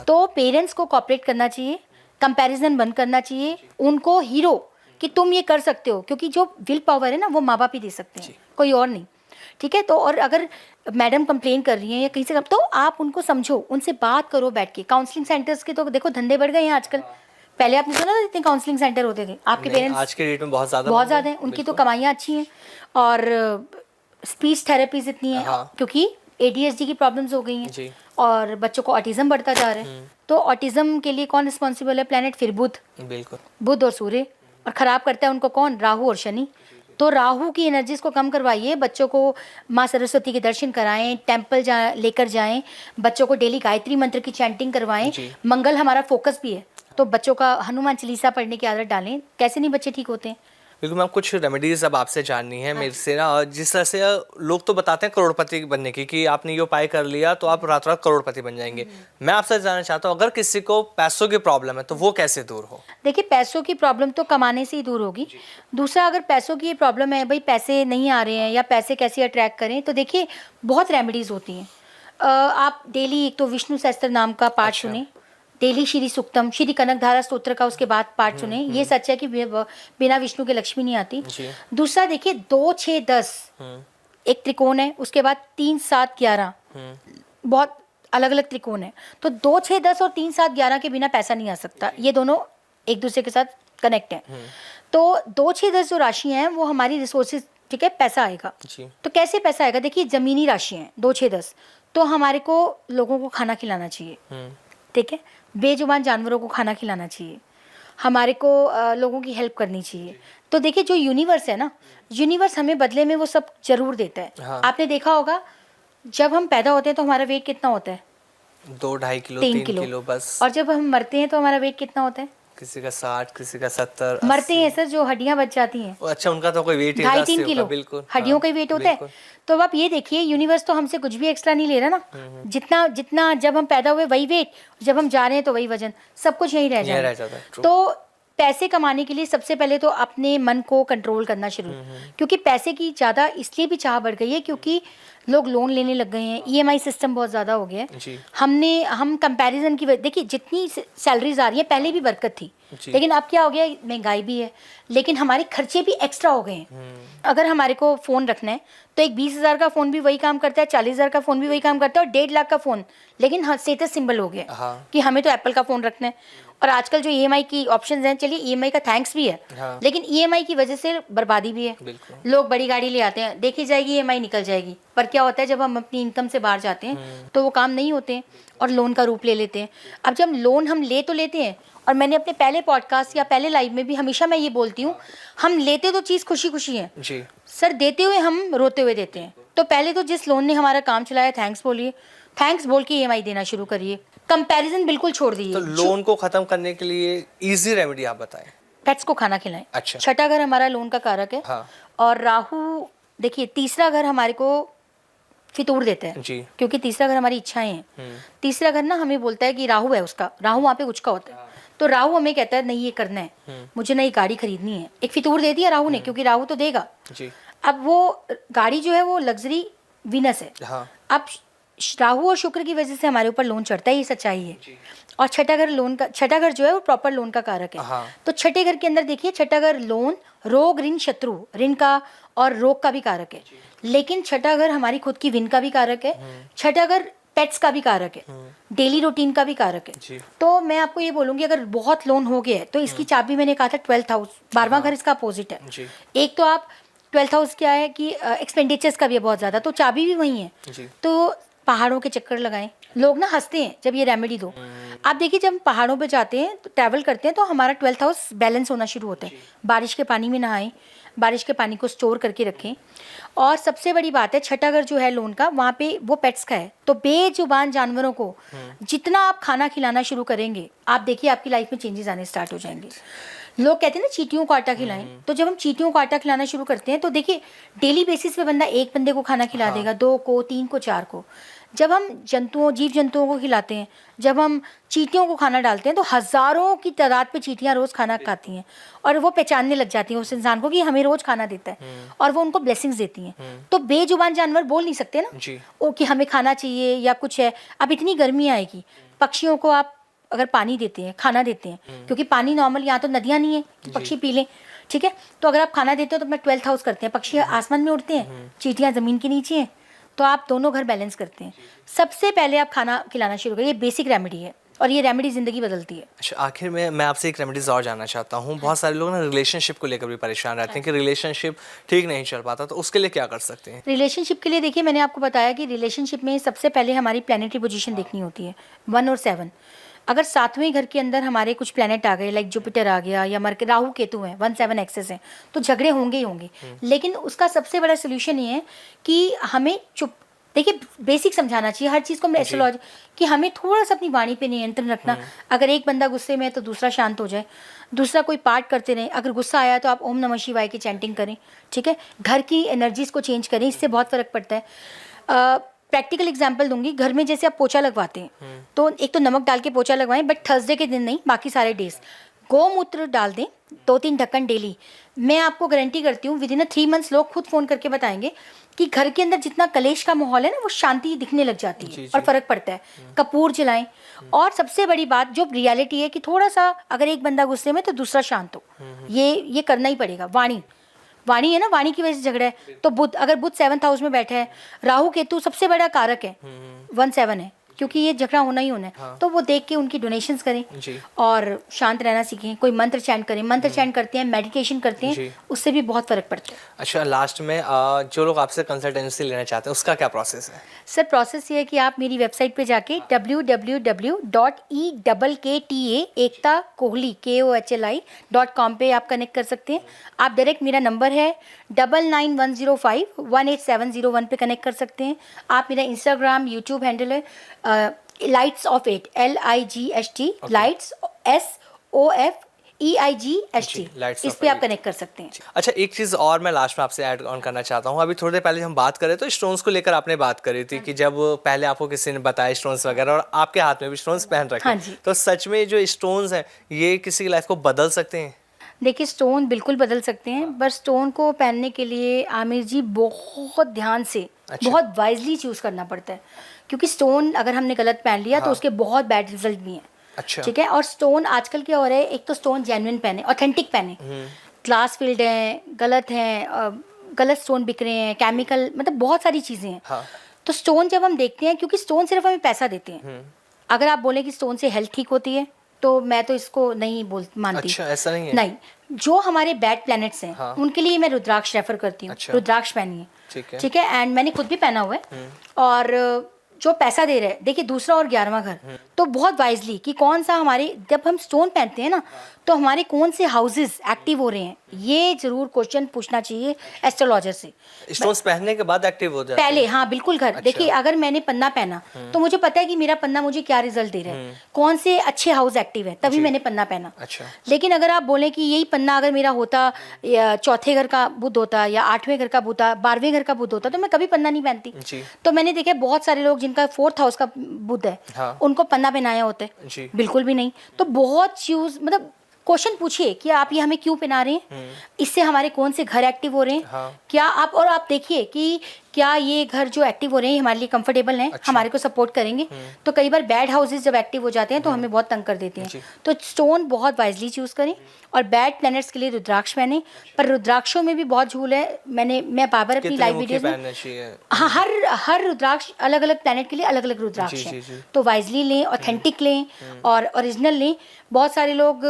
तो पेरेंट्स को कोऑपरेट करना चाहिए, कंपैरिजन बंद करना चाहिए, उनको हीरो कि तुम ये कर सकते हो, क्योंकि जो विल पावर है ना वो माँ बाप ही दे सकते हैं, कोई और नहीं। ठीक है, तो और अगर मैडम कंप्लेन कर रही हैं या कहीं से, तो आप उनको समझो, उनसे बात करो बैठ के। काउंसलिंग सेंटर्स के तो देखो धंधे बढ़ गए हैं आजकल। पहले आपने सुना था इतने काउंसलिंग सेंटर होते थे? आपके पेरेंट्स आज के डेट में बहुत ज़्यादा हैं, उनकी तो कमाइयाँ अच्छी हैं, और स्पीच थेरेपीज इतनी हैं, क्योंकि ADHD की प्रॉब्लम्स हो गई हैं, और बच्चों को ऑटिज्म बढ़ता जा रहा है। तो ऑटिज्म के लिए कौन रिस्पॉन्सिबल है? प्लैनेट, फिर बुध और सूर्य, और ख़राब करता है उनको कौन? राहु और शनि। तो राहु की एनर्जीज को कम करवाइए, बच्चों को माँ सरस्वती के दर्शन कराएं, टेम्पल लेकर जाएं, बच्चों को डेली गायत्री मंत्र की चैंटिंग करवाएं। मंगल हमारा फोकस भी है, तो बच्चों का हनुमान चालीसा पढ़ने की आदत डालें। कैसे नहीं बच्चे ठीक होते हैं? बिल्कुल मैम, कुछ रेमेडीज अब आपसे जाननी है मेरे से ना। जिस तरह से लोग तो बताते हैं करोड़पति बनने की, कि आपने ये उपाय कर लिया तो आप रात रात करोड़पति बन जाएंगे। मैं आपसे जानना चाहता हूँ, अगर किसी को पैसों की प्रॉब्लम है तो वो कैसे दूर हो? देखिए, पैसों की प्रॉब्लम तो कमाने से ही दूर होगी। दूसरा, अगर पैसों की ये प्रॉब्लम है, भाई पैसे नहीं आ रहे हैं या पैसे कैसे अट्रैक्ट करें, तो देखिए बहुत रेमेडीज होती हैं। आप डेली एक तो विष्णु सहस्त्र नाम का पाठ सुने, डेली श्री सुक्तम, श्री कनकधारा स्तोत्र का उसके बाद पाठ सुने। ये सच है कि बिना विष्णु के लक्ष्मी नहीं आती। दूसरा देखिए, 2 6 10 एक त्रिकोण है, उसके बाद 3 7 11 बहुत अलग अलग त्रिकोण है। तो 2 6 10 और 3 7 11 के बिना पैसा नहीं आ सकता। ये दोनों एक दूसरे के साथ कनेक्ट हैं। तो 2 6 10 जो राशि हैं वो हमारी रिसोर्सेज, ठीक है, पैसा आएगा। तो कैसे पैसा आएगा? देखिए, जमीनी राशि हैं 2 6 10। तो हमारे को लोगों को खाना खिलाना चाहिए, ठीक है, बेजुबान जानवरों को खाना खिलाना चाहिए, हमारे को लोगों की हेल्प करनी चाहिए। तो देखिए, जो यूनिवर्स है ना, यूनिवर्स हमें बदले में वो सब जरूर देता है। हाँ। आपने देखा होगा, जब हम पैदा होते हैं तो हमारा वेट कितना होता है? 2-2.5 किलो, 3 3 किलो बस। और जब हम मरते हैं तो हमारा वेट कितना होता है? किसी का 60, किसी का 70, मरते 80। हैं सर, जो हड्डियां बच जाती हैं, अच्छा, उनका तो कोई वेट ही 2.5-3 किलो बिल्कुल हड्डियों का ही वेट होता है। तो अब आप ये देखिए, यूनिवर्स तो हमसे कुछ भी एक्स्ट्रा नहीं ले रहा ना। जितना जितना जब हम पैदा हुए वही वेट, जब हम जा रहे हैं तो वही वजन, सब कुछ यही रह रह जाए। जाता है। True। तो पैसे कमाने के लिए सबसे पहले तो अपने मन को कंट्रोल करना शुरू, क्योंकि पैसे की ज़्यादा इसलिए भी चाह बढ़ गई है क्योंकि लोग लोन लेने लग गए हैं, ईएमआई सिस्टम बहुत ज़्यादा हो गया है। जी। हम कंपैरिजन की देखिए, जितनी सैलरीज आ रही है, पहले भी बरकत थी, लेकिन अब क्या हो गया, महंगाई भी है, लेकिन हमारे खर्चे भी एक्स्ट्रा हो गए हैं। अगर हमारे को फ़ोन रखना है तो एक 20,000 का फ़ोन भी वही काम करता है, 40,000 का फ़ोन भी वही काम करता है, और 1.5 लाख का फ़ोन, लेकिन हाँ, स्टेटस सिंबल हो गया कि हमें तो एप्पल का फ़ोन रखना है। और आजकल जो ईएमआई की ऑप्शंस हैं, चलिए ईएमआई का थैंक्स भी है, लेकिन ईएमआई की वजह से बर्बादी भी है। लोग बड़ी गाड़ी ले आते हैं, देखी जाएगी ईएमआई निकल जाएगी, पर क्या होता है, जब हम अपनी इनकम से बाहर जाते हैं तो वो काम नहीं होते हैं और लोन का रूप ले लेते हैं। अब जब लोन हम ले तो लेते हैं, और मैंने अपने पहले पॉडकास्ट या पहले लाइव में भी हमेशा मैं ये बोलती हूँ, हम लेते तो चीज़ खुशी खुशी है जी सर, देते हुए हम रोते हुए देते हैं। तो पहले तो जिस लोन ने हमारा काम चलाया, थैंक्स बोलिए, थैंक्स बोल के ईएमआई देना शुरू करिए, कंपैरिजन बिल्कुल छोड़ दीजिए। तो लोन को खत्म करने के लिए इजी रेमेडी आप बताएं। पेट्स को खाना खिलाएं। अच्छा। छठा घर हमारा लोन का कारक है। हाँ। और राहु, देखिए, तीसरा घर हमारे को फितूर देता है जी। क्योंकि तीसरा घर हमारी इच्छाएं हैं। तीसरा घर ना हमें बोलता है कि राहु है, उसका राहु वहाँ पे कुछ का होता है, तो राहु हमें कहता है नहीं ये करना है, मुझे नई गाड़ी खरीदनी है। एक फितूर दे दिया राहु ने, क्योंकि राहु तो देगा। जी। अब वो गाड़ी जो है वो लग्जरी वीनस है। हाँ। अब राहु और शुक्र की वजह से हमारे ऊपर लोन चढ़ता है, ये सच्चाई है। और छठा घर लोन का, छठा घर जो है वो प्रॉपर लोन का कारक है। हाँ। तो छठे घर के अंदर देखिए, छठा घर लोन, रोग, ऋण, शत्रु, ऋण का और रोग का भी कारक है, लेकिन छठा घर हमारी खुद की विन का भी कारक है, छठा घर पेट्स का भी कारक है, डेली रूटीन का भी कारक है। तो मैं आपको ये बोलूंगी, अगर बहुत लोन हो गया है तो इसकी चाबी मैंने कहा था 12th हाउस, 12वां घर इसका अपोजिट है। एक तो आप 12th हाउस क्या है कि एक्सपेंडिचर्स का भी है बहुत ज़्यादा, तो चाबी भी वही है। तो पहाड़ों के चक्कर लगाएं। लोग ना हंसते हैं जब ये रेमेडी दो। आप देखिए, जब हम पहाड़ों पे जाते हैं तो ट्रैवल करते हैं तो हमारा 12th हाउस बैलेंस होना शुरू होता है। बारिश के पानी में नहाएं, बारिश के पानी को स्टोर करके रखें। और सबसे बड़ी बात है, छठा घर जो है लोन का, वहाँ पे वो पेट्स का है, तो बेजुबान जानवरों को जितना आप खाना खिलाना शुरू करेंगे, आप देखिए आपकी लाइफ में चेंजेस आने स्टार्ट हो जाएंगे। लोग कहते हैं ना चींटियों को आटा खिलाएं, तो जब हम चींटियों को आटा खिलाना शुरू करते हैं तो देखिए डेली बेसिस पे बंदा एक बंदे को खाना खिला देगा, 2 को, 3 को, 4 को। जब हम जीव जंतुओं को खिलाते हैं, जब हम चींटियों को खाना डालते हैं, तो हज़ारों की तादाद पे चींटियां रोज़ खाना खाती हैं और वो पहचानने लग जाती हैं उस इंसान को कि हमें रोज़ खाना देता है, और वो उनको ब्लेसिंग्स देती हैं। तो बेजुबान जानवर बोल नहीं सकते ना ओ कि हमें खाना चाहिए या कुछ है। अब इतनी गर्मी आएगी, पक्षियों को आप अगर पानी देते हैं, खाना देते हैं, क्योंकि पानी नॉर्मल, यहाँ तो नदियाँ नहीं है कि पक्षी पी लें, ठीक है, तो अगर आप खाना देते हो तो अपना 12th हाउस करते हैं, पक्षी आसमान में उड़ते हैं, चींटियाँ ज़मीन के नीचे हैं, तो आप दोनों घर बैलेंस करते हैं। सबसे पहले आप खाना खिलाना शुरू करिए, बेसिक रेमेडी है और ये रेमेडी ज़िंदगी बदलती है। अच्छा, आखिर में मैं आपसे एक रेमेडीज और जानना चाहता हूँ। बहुत सारे लोग ना रिलेशनशिप को लेकर भी परेशान रहते हैं कि रिलेशनशिप ठीक नहीं चल पाता, तो उसके लिए क्या कर सकते हैं? रिलेशनशिप के लिए देखिए, मैंने आपको बताया कि रिलेशनशिप में सबसे पहले हमारी प्लानिटरी पोजीशन देखनी होती है, 1 और 7। अगर 7वें घर के अंदर हमारे कुछ प्लैनेट आ गए, लाइक जुपिटर आ गया या राहु केतु हैं, 1-7 एक्सेस हैं, तो झगड़े होंगे ही होंगे। लेकिन उसका सबसे बड़ा सोल्यूशन ये है कि हमें चुप देखिए बेसिक समझाना चाहिए हर चीज़ को एस्ट्रोलॉजी कि हमें थोड़ा सा अपनी वाणी पे नियंत्रण रखना। अगर एक बंदा गुस्से में है तो दूसरा शांत हो जाए, दूसरा कोई पाठ करते रहे। अगर गुस्सा आया तो आप ओम नमः शिवाय की चैंटिंग करें, ठीक है। घर की एनर्जीज को चेंज करें, इससे बहुत फ़र्क पड़ता है। प्रैक्टिकल एग्जांपल दूंगी, घर में जैसे आप पोछा लगवाते हैं तो एक तो नमक डाल के पोछा लगवाएं, बट थर्सडे के दिन नहीं, बाकी सारे डेज गोमूत्र डाल दें 2-3 ढक्कन डेली। मैं आपको गारंटी करती हूँ विद इन 3 मंथ्स लोग खुद फ़ोन करके बताएंगे कि घर के अंदर जितना कलेश का माहौल है ना, वो शांति दिखने लग जाती है और फ़र्क पड़ता है। कपूर जलाएं। और सबसे बड़ी बात जो रियलिटी है कि थोड़ा सा अगर एक बंदा गुस्से में तो दूसरा शांत हो, ये करना ही पड़ेगा। वाणी है ना, वाणी की वजह से झगड़ा है। तो बुध, अगर बुध 7th हाउस में बैठा है, राहु केतु सबसे बड़ा कारक है, 1-7 है, क्योंकि ये झगड़ा होना ही होना है। हाँ। तो वो देख के उनकी डोनेशंस करें जी। और शांत रहना सीखें। कोई मंत्र चैंट करें, मंत्र चैंट करते हैं, मेडिटेशन करते हैं, उससे भी बहुत फ़र्क पड़ता है। अच्छा, लास्ट में जो लोग आपसे कंसल्टेंसी लेना चाहते हैं उसका क्या प्रोसेस है? सर प्रोसेस ये है कि आप मेरी वेबसाइट पे जाके www.ekta पे आप कनेक्ट कर सकते हैं। आप डायरेक्ट, मेरा नंबर है 9910518701 पे कनेक्ट कर सकते हैं। आप मेरा इंस्टाग्राम, यूट्यूब हैंडल है lights off it, LIGHT, lights SOFEIGHT, इस पे आप कनेक्ट कर सकते हैं। अच्छा, एक चीज़ और मैं लास्ट में आपसे ऐड ऑन करना चाहता हूँ। अभी थोड़ी देर पहले हम बात करें तो स्टोन्स को लेकर आपने बात करी थी कि जब पहले आपको किसी ने बताया स्टोन्स वगैरह, और आपके हाथ में भी स्टोन्स पहन रखे। हाँ जी। तो सच में जो स्टोन्स हैं ये किसी की लाइफ को बदल सकते हैं? देखिए स्टोन बिल्कुल बदल सकते हैं, बस स्टोन को पहनने के लिए आमिर जी बहुत ध्यान से, बहुत वाइजली चूज़ करना पड़ता है, क्योंकि स्टोन अगर हमने गलत पहन लिया तो उसके बहुत बैड रिजल्ट भी हैं। अच्छा। ठीक है। और स्टोन आजकल क्या हो रहा है, एक तो स्टोन जेन्युइन पहने, ऑथेंटिक पहने, ग्लास फील्ड हैं, गलत हैं, गलत स्टोन बिक रहे हैं, केमिकल, मतलब बहुत सारी चीज़ें हैं। हाँ। तो स्टोन जब हम देखते हैं, क्योंकि स्टोन सिर्फ हमें पैसा देते हैं, अगर आप बोले कि स्टोन से हेल्थ ठीक होती है तो मैं तो इसको नहीं मानती। अच्छा, ऐसा नहीं है? नहीं, जो हमारे बैड प्लैनेट्स हैं उनके लिए मैं रुद्राक्ष रेफर करती हूँ। अच्छा। रुद्राक्ष पहनिए, ठीक है। एंड मैंने खुद भी पहना हुआ है। और जो पैसा दे रहे हैं, देखिए दूसरा और 11वां घर, तो बहुत वाइजली कि कौन सा हमारे, जब हम स्टोन पहनते हैं ना तो हमारे कौन से हाउसेस एक्टिव हो रहे हैं, ये जरूर क्वेश्चन पूछना चाहिए एस्ट्रोलॉजर से। स्टोन्स पहनने के बाद एक्टिव हो जाते हैं? पहले, हाँ बिल्कुल घर। अच्छा। देखिए अगर मैंने पन्ना पहना तो मुझे पता है कि मेरा पन्ना मुझे क्या रिजल्ट दे रहा है, कौन से अच्छे हाउस एक्टिव है, तभी मैंने पन्ना पहना। अच्छा। लेकिन अगर आप बोलें कि यही पन्ना अगर मेरा होता, या चौथे घर का बुध होता, या 8वें घर का बुध होता, 12वें घर का बुध होता, तो मैं कभी पन्ना नहीं पहनती। जी। तो मैंने देखा बहुत सारे लोग जिनका 4th हाउस का बुध है, हाँ। उनको पन्ना पहनाया होता है। जी। बिल्कुल भी नहीं। तो बहुत चीज, मतलब क्वेश्चन पूछिए कि आप ये हमें क्यों पहना रहे हैं, इससे हमारे कौन से घर एक्टिव हो रहे हैं। हाँ। क्या आप, और आप देखिए कि क्या ये घर जो एक्टिव हो रहे हैं हमारे लिए कंफर्टेबल हैं, अच्छा। हमारे को सपोर्ट करेंगे। तो कई बार बैड हाउसेस जब एक्टिव हो जाते हैं तो हमें बहुत तंग कर देते हैं। तो स्टोन बहुत वाइजली चूज करें, और बैड प्लैनेट्स के लिए रुद्राक्ष पहने। पर रुद्राक्षों में भी बहुत झूल है। मैं बाबर अपनी लाइव वीडियोस में, हाँ, हर रुद्राक्ष अलग अलग प्लैनेट के लिए अलग अलग रुद्राक्ष है। तो वाइजली लें, ऑथेंटिक लें और ओरिजिनल लें। बहुत सारे लोग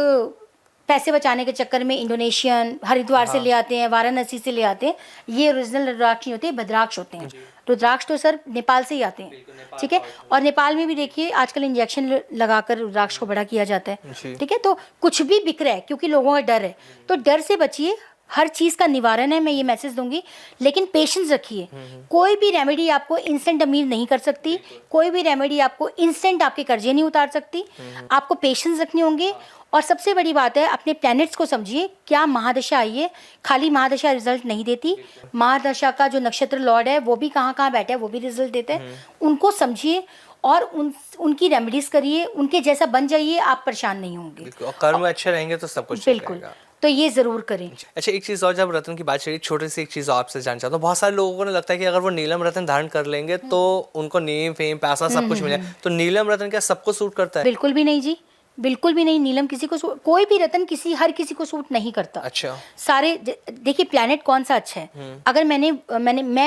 पैसे बचाने के चक्कर में इंडोनेशियन, हरिद्वार से ले आते हैं, वाराणसी से ले आते हैं। ये ओरिजिनल रुद्राक्ष नहीं होते, भद्राक्ष होते हैं। रुद्राक्ष तो सर नेपाल से ही आते हैं। ठीक है। और नेपाल में भी देखिए आजकल इंजेक्शन लगाकर रुद्राक्ष को बड़ा किया जाता है। ठीक है। तो कुछ भी बिक रहा है क्योंकि लोगों का डर है, तो डर से बचिए। हर चीज़ का निवारण है, मैं ये मैसेज दूंगी, लेकिन पेशेंस रखिए। कोई भी रेमेडी आपको इंस्टेंट अमीर नहीं कर सकती, कोई भी रेमेडी आपको इंस्टेंट आपके कर्जे नहीं उतार सकती। आपको पेशेंस रखने होंगे। और सबसे बड़ी बात है, अपने प्लैनेट्स को समझिए। क्या महादशा आई है, खाली महादशा रिजल्ट नहीं देती। महादशा का जो नक्षत्र लॉर्ड है वो भी कहाँ कहाँ बैठा है, वो भी रिजल्ट देता है। उनको समझिए और उनकी रेमेडीज करिए, उनके जैसा बन जाइए, आप परेशान नहीं होंगे। और कर्म अच्छे रहेंगे तो सब कुछ बिल्कुल, तो ये जरूर करें। अच्छा, एक चीज़ और, जब रत्न की बात चली, छोटी सी एक चीज़ आपसे जानना चाहता हूँ। बहुत सारे लोगों को लगता है कि अगर वो नीलम रत्न धारण कर लेंगे तो उनको नेम, फेम, पैसा सब कुछ मिलेगा। तो नीलम रत्न क्या सबको सूट करता है? बिल्कुल भी नहीं जी, बिल्कुल भी नहीं। नीलम किसी को, कोई भी रत्न हर किसी को सूट नहीं करता। अच्छा। सारे देखिए प्लैनेट कौन सा अच्छा है। अगर मैं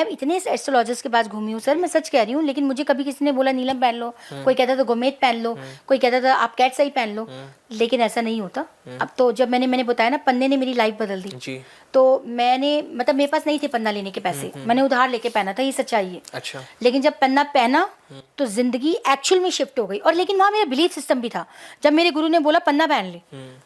इतने एस्ट्रोलॉजर्स के पास घूमी हूँ सर, मैं सच कह रही हूँ, लेकिन मुझे कभी किसी ने बोला नीलम पहन लो, कोई कहता था गोमेद पहन लो, कोई कहता था आप कैट सही पहन लो, लेकिन ऐसा नहीं होता। अब तो जब मैंने बताया ना, पन्ने ने मेरी लाइफ बदल दी जी। तो मतलब मेरे पास नहीं थे पन्ना लेने के पैसे, मैंने उधार लेके पहना था, ये सच्चाई है। अच्छा। लेकिन जब पन्ना पहना तो जिंदगी एक्चुअल में शिफ्ट हो गई। और लेकिन वहाँ मेरा बिलीफ सिस्टम भी था। जब मेरे गुरु ने बोला पन्ना पहन ले,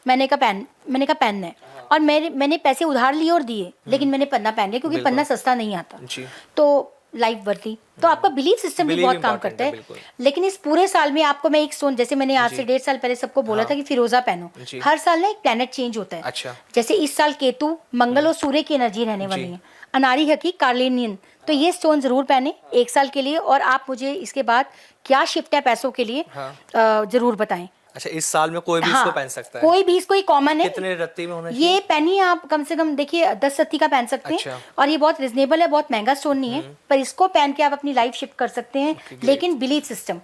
मैंने कहा पहनना है। और मैंने पैसे उधार लिए और दिए, लेकिन मैंने पन्ना पहन लिया, क्योंकि पन्ना सस्ता नहीं आता। जी। तो लाइफ वर्दी, तो आपका बिलीफ सिस्टम भी Belief बहुत काम important करता है, है। बिल्कुल। लेकिन इस पूरे साल में आपको मैं एक स्टोन, जैसे मैंने आज से 1.5 साल पहले सबको बोला था कि फिरोजा पहनो, जी। हर साल ना एक प्लेनेट चेंज होता है। अच्छा। जैसे इस साल केतु, मंगल और सूर्य की एनर्जी रहने वाली है। अनारी हकी, कार्लिनियन, तो ये स्टोन जरूर पहने 1 साल के लिए। और आप मुझे इसके बाद क्या शिफ्ट है पैसों के लिए जरूर बताएं। अच्छा, इस साल में कोई भी इसको पहन सकता है? कोई भी, इसको, ये कॉमन है। कितने रत्ती में होना चाहिए? ये पहनिए आप कम से कम, देखिए 10 रत्ती का पहन सकते अच्छा। हैं। और ये बहुत रिजनेबल है, बहुत महंगा स्टोन नहीं है, पर इसको पहन के आप अपनी लाइफ शिफ्ट कर सकते हैं। लेकिन बिलीफ सिस्टम,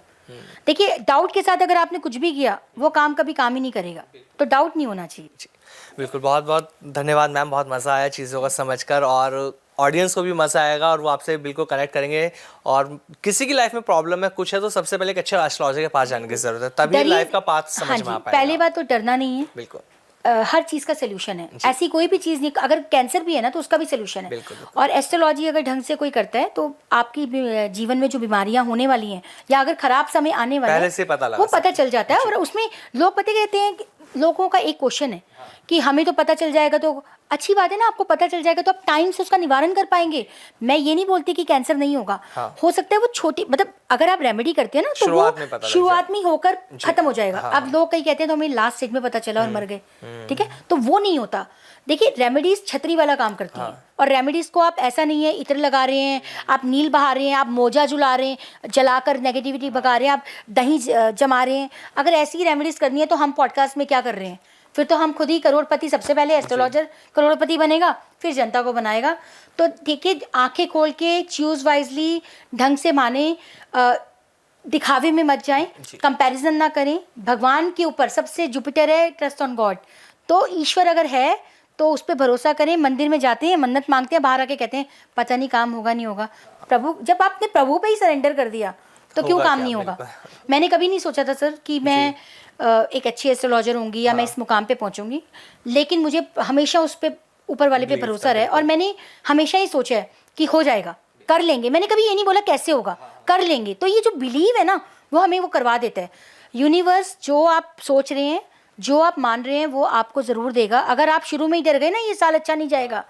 देखिए डाउट के साथ अगर आपने कुछ भी किया वो काम कभी काम ही नहीं करेगा, तो डाउट नहीं होना चाहिए। जी, बिल्कुल। बहुत बहुत धन्यवाद मैम, बहुत मज़ा आया चीज़ों को समझकर, और ऑडियंस को भी मज़ा आएगा और वो आपसे बिल्कुल कनेक्ट करेंगे। और किसी की लाइफ में प्रॉब्लम है कुछ है तो सबसे पहले एक अच्छे एस्ट्रोलॉजर के पास जाने की ज़रूरत है, तभी लाइफ का पाथ समझ हाँ में आ जी, पाएगा। पहली बात तो डरना नहीं है। बिल्कुल। हर चीज़ का सोल्यूशन है, ऐसी कोई भी चीज़ नहीं। अगर कैंसर भी है ना तो उसका भी सोल्यूशन है। बिल्कुल। और एस्ट्रोलॉजी अगर ढंग से कोई करता है तो आपकी जीवन में जो बीमारियां होने वाली हैं या अगर खराब समय आने वाला पहले है से पता लगा वो पता चल जाता है। और उसमें लोग पता कहते हैं कि लोगों का एक क्वेश्चन है कि हमें तो पता चल जाएगा, तो अच्छी बात है ना, आपको पता चल जाएगा तो आप टाइम से उसका निवारण कर पाएंगे। मैं ये नहीं बोलती कि कैंसर नहीं होगा, हो सकता है वो छोटी, मतलब अगर आप रेमेडी करते हैं ना तो शुरुआत में पता लग शुरुआत में होकर खत्म हो जाएगा। हाँ। अब लोग कई कहते हैं तो हमें लास्ट स्टेज में पता चला और मर गए, ठीक है, तो वो नहीं होता। देखिए रेमेडीज छतरी वाला काम करती हैं। और रेमेडीज को आप ऐसा नहीं है इत्र लगा रहे हैं, आप नील बहा रहे हैं, आप मोजा जुला रहे हैं, जलाकर नेगेटिविटी भगा रहे हैं, आप दही जमा रहे हैं। अगर ऐसी रेमेडीज करनी है तो हम पॉडकास्ट में क्या कर रहे हैं? फिर तो हम खुद ही करोड़पति, सबसे पहले एस्ट्रोलॉजर करोड़पति बनेगा, फिर जनता को बनाएगा। तो देखिए आंखें खोल के, चूज वाइजली, ढंग से माने, दिखावे में मत जाएं, कंपैरिजन ना करें। भगवान के ऊपर सबसे जुपिटर है, ट्रस्ट ऑन गॉड, तो ईश्वर अगर है तो उस पर भरोसा करें। मंदिर में जाते हैं, मन्नत मांगते हैं, बाहर आके कहते हैं पता नहीं काम होगा नहीं होगा। प्रभु, जब आपने प्रभु पे ही सरेंडर कर दिया तो क्यों काम नहीं होगा? मैंने कभी नहीं सोचा था सर कि मैं एक अच्छी एस्ट्रोलॉजर होंगी या मैं इस मुकाम पे पहुंचूंगी, लेकिन मुझे हमेशा उस पे, ऊपर वाले पे भरोसा रहा है। और मैंने हमेशा ही सोचा है कि हो जाएगा, कर लेंगे। मैंने कभी ये नहीं बोला कैसे होगा, कर लेंगे। तो ये जो बिलीव है ना वो हमें वो करवा देता है। यूनिवर्स जो आप सोच रहे हैं, जो आप मान रहे हैं, वो आपको ज़रूर देगा। अगर आप शुरू में ही डर गए ना ये साल अच्छा नहीं जाएगा,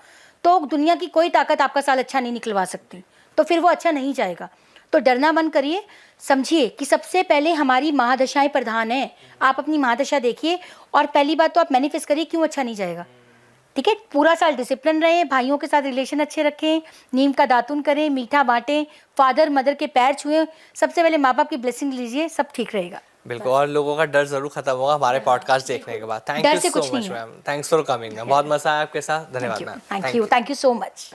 तो दुनिया की कोई ताकत आपका साल अच्छा नहीं निकलवा सकती, तो फिर वो अच्छा नहीं जाएगा। तो डरना बंद करिए, समझिए कि सबसे पहले हमारी महादशाएं प्रधान हैं। आप अपनी महादशा देखिए और पहली बात तो आप मैनिफेस्ट करिए क्यों अच्छा नहीं जाएगा, ठीक है। पूरा साल डिसिप्लिन रहे, भाइयों के साथ रिलेशन अच्छे रखें, नीम का दातुन करें, मीठा बांटें, फादर मदर के पैर छुएं, सबसे पहले माँ बाप की ब्लेसिंग लीजिए, सब ठीक रहेगा। बिल्कुल, और लोगों का डर जरूर खत्म होगा हमारे पॉडकास्ट देखने के बाद। Thank you so much ma'am, thanks for coming. बहुत मजा आया आपके साथ, धन्यवाद ma'am. Thank you so much.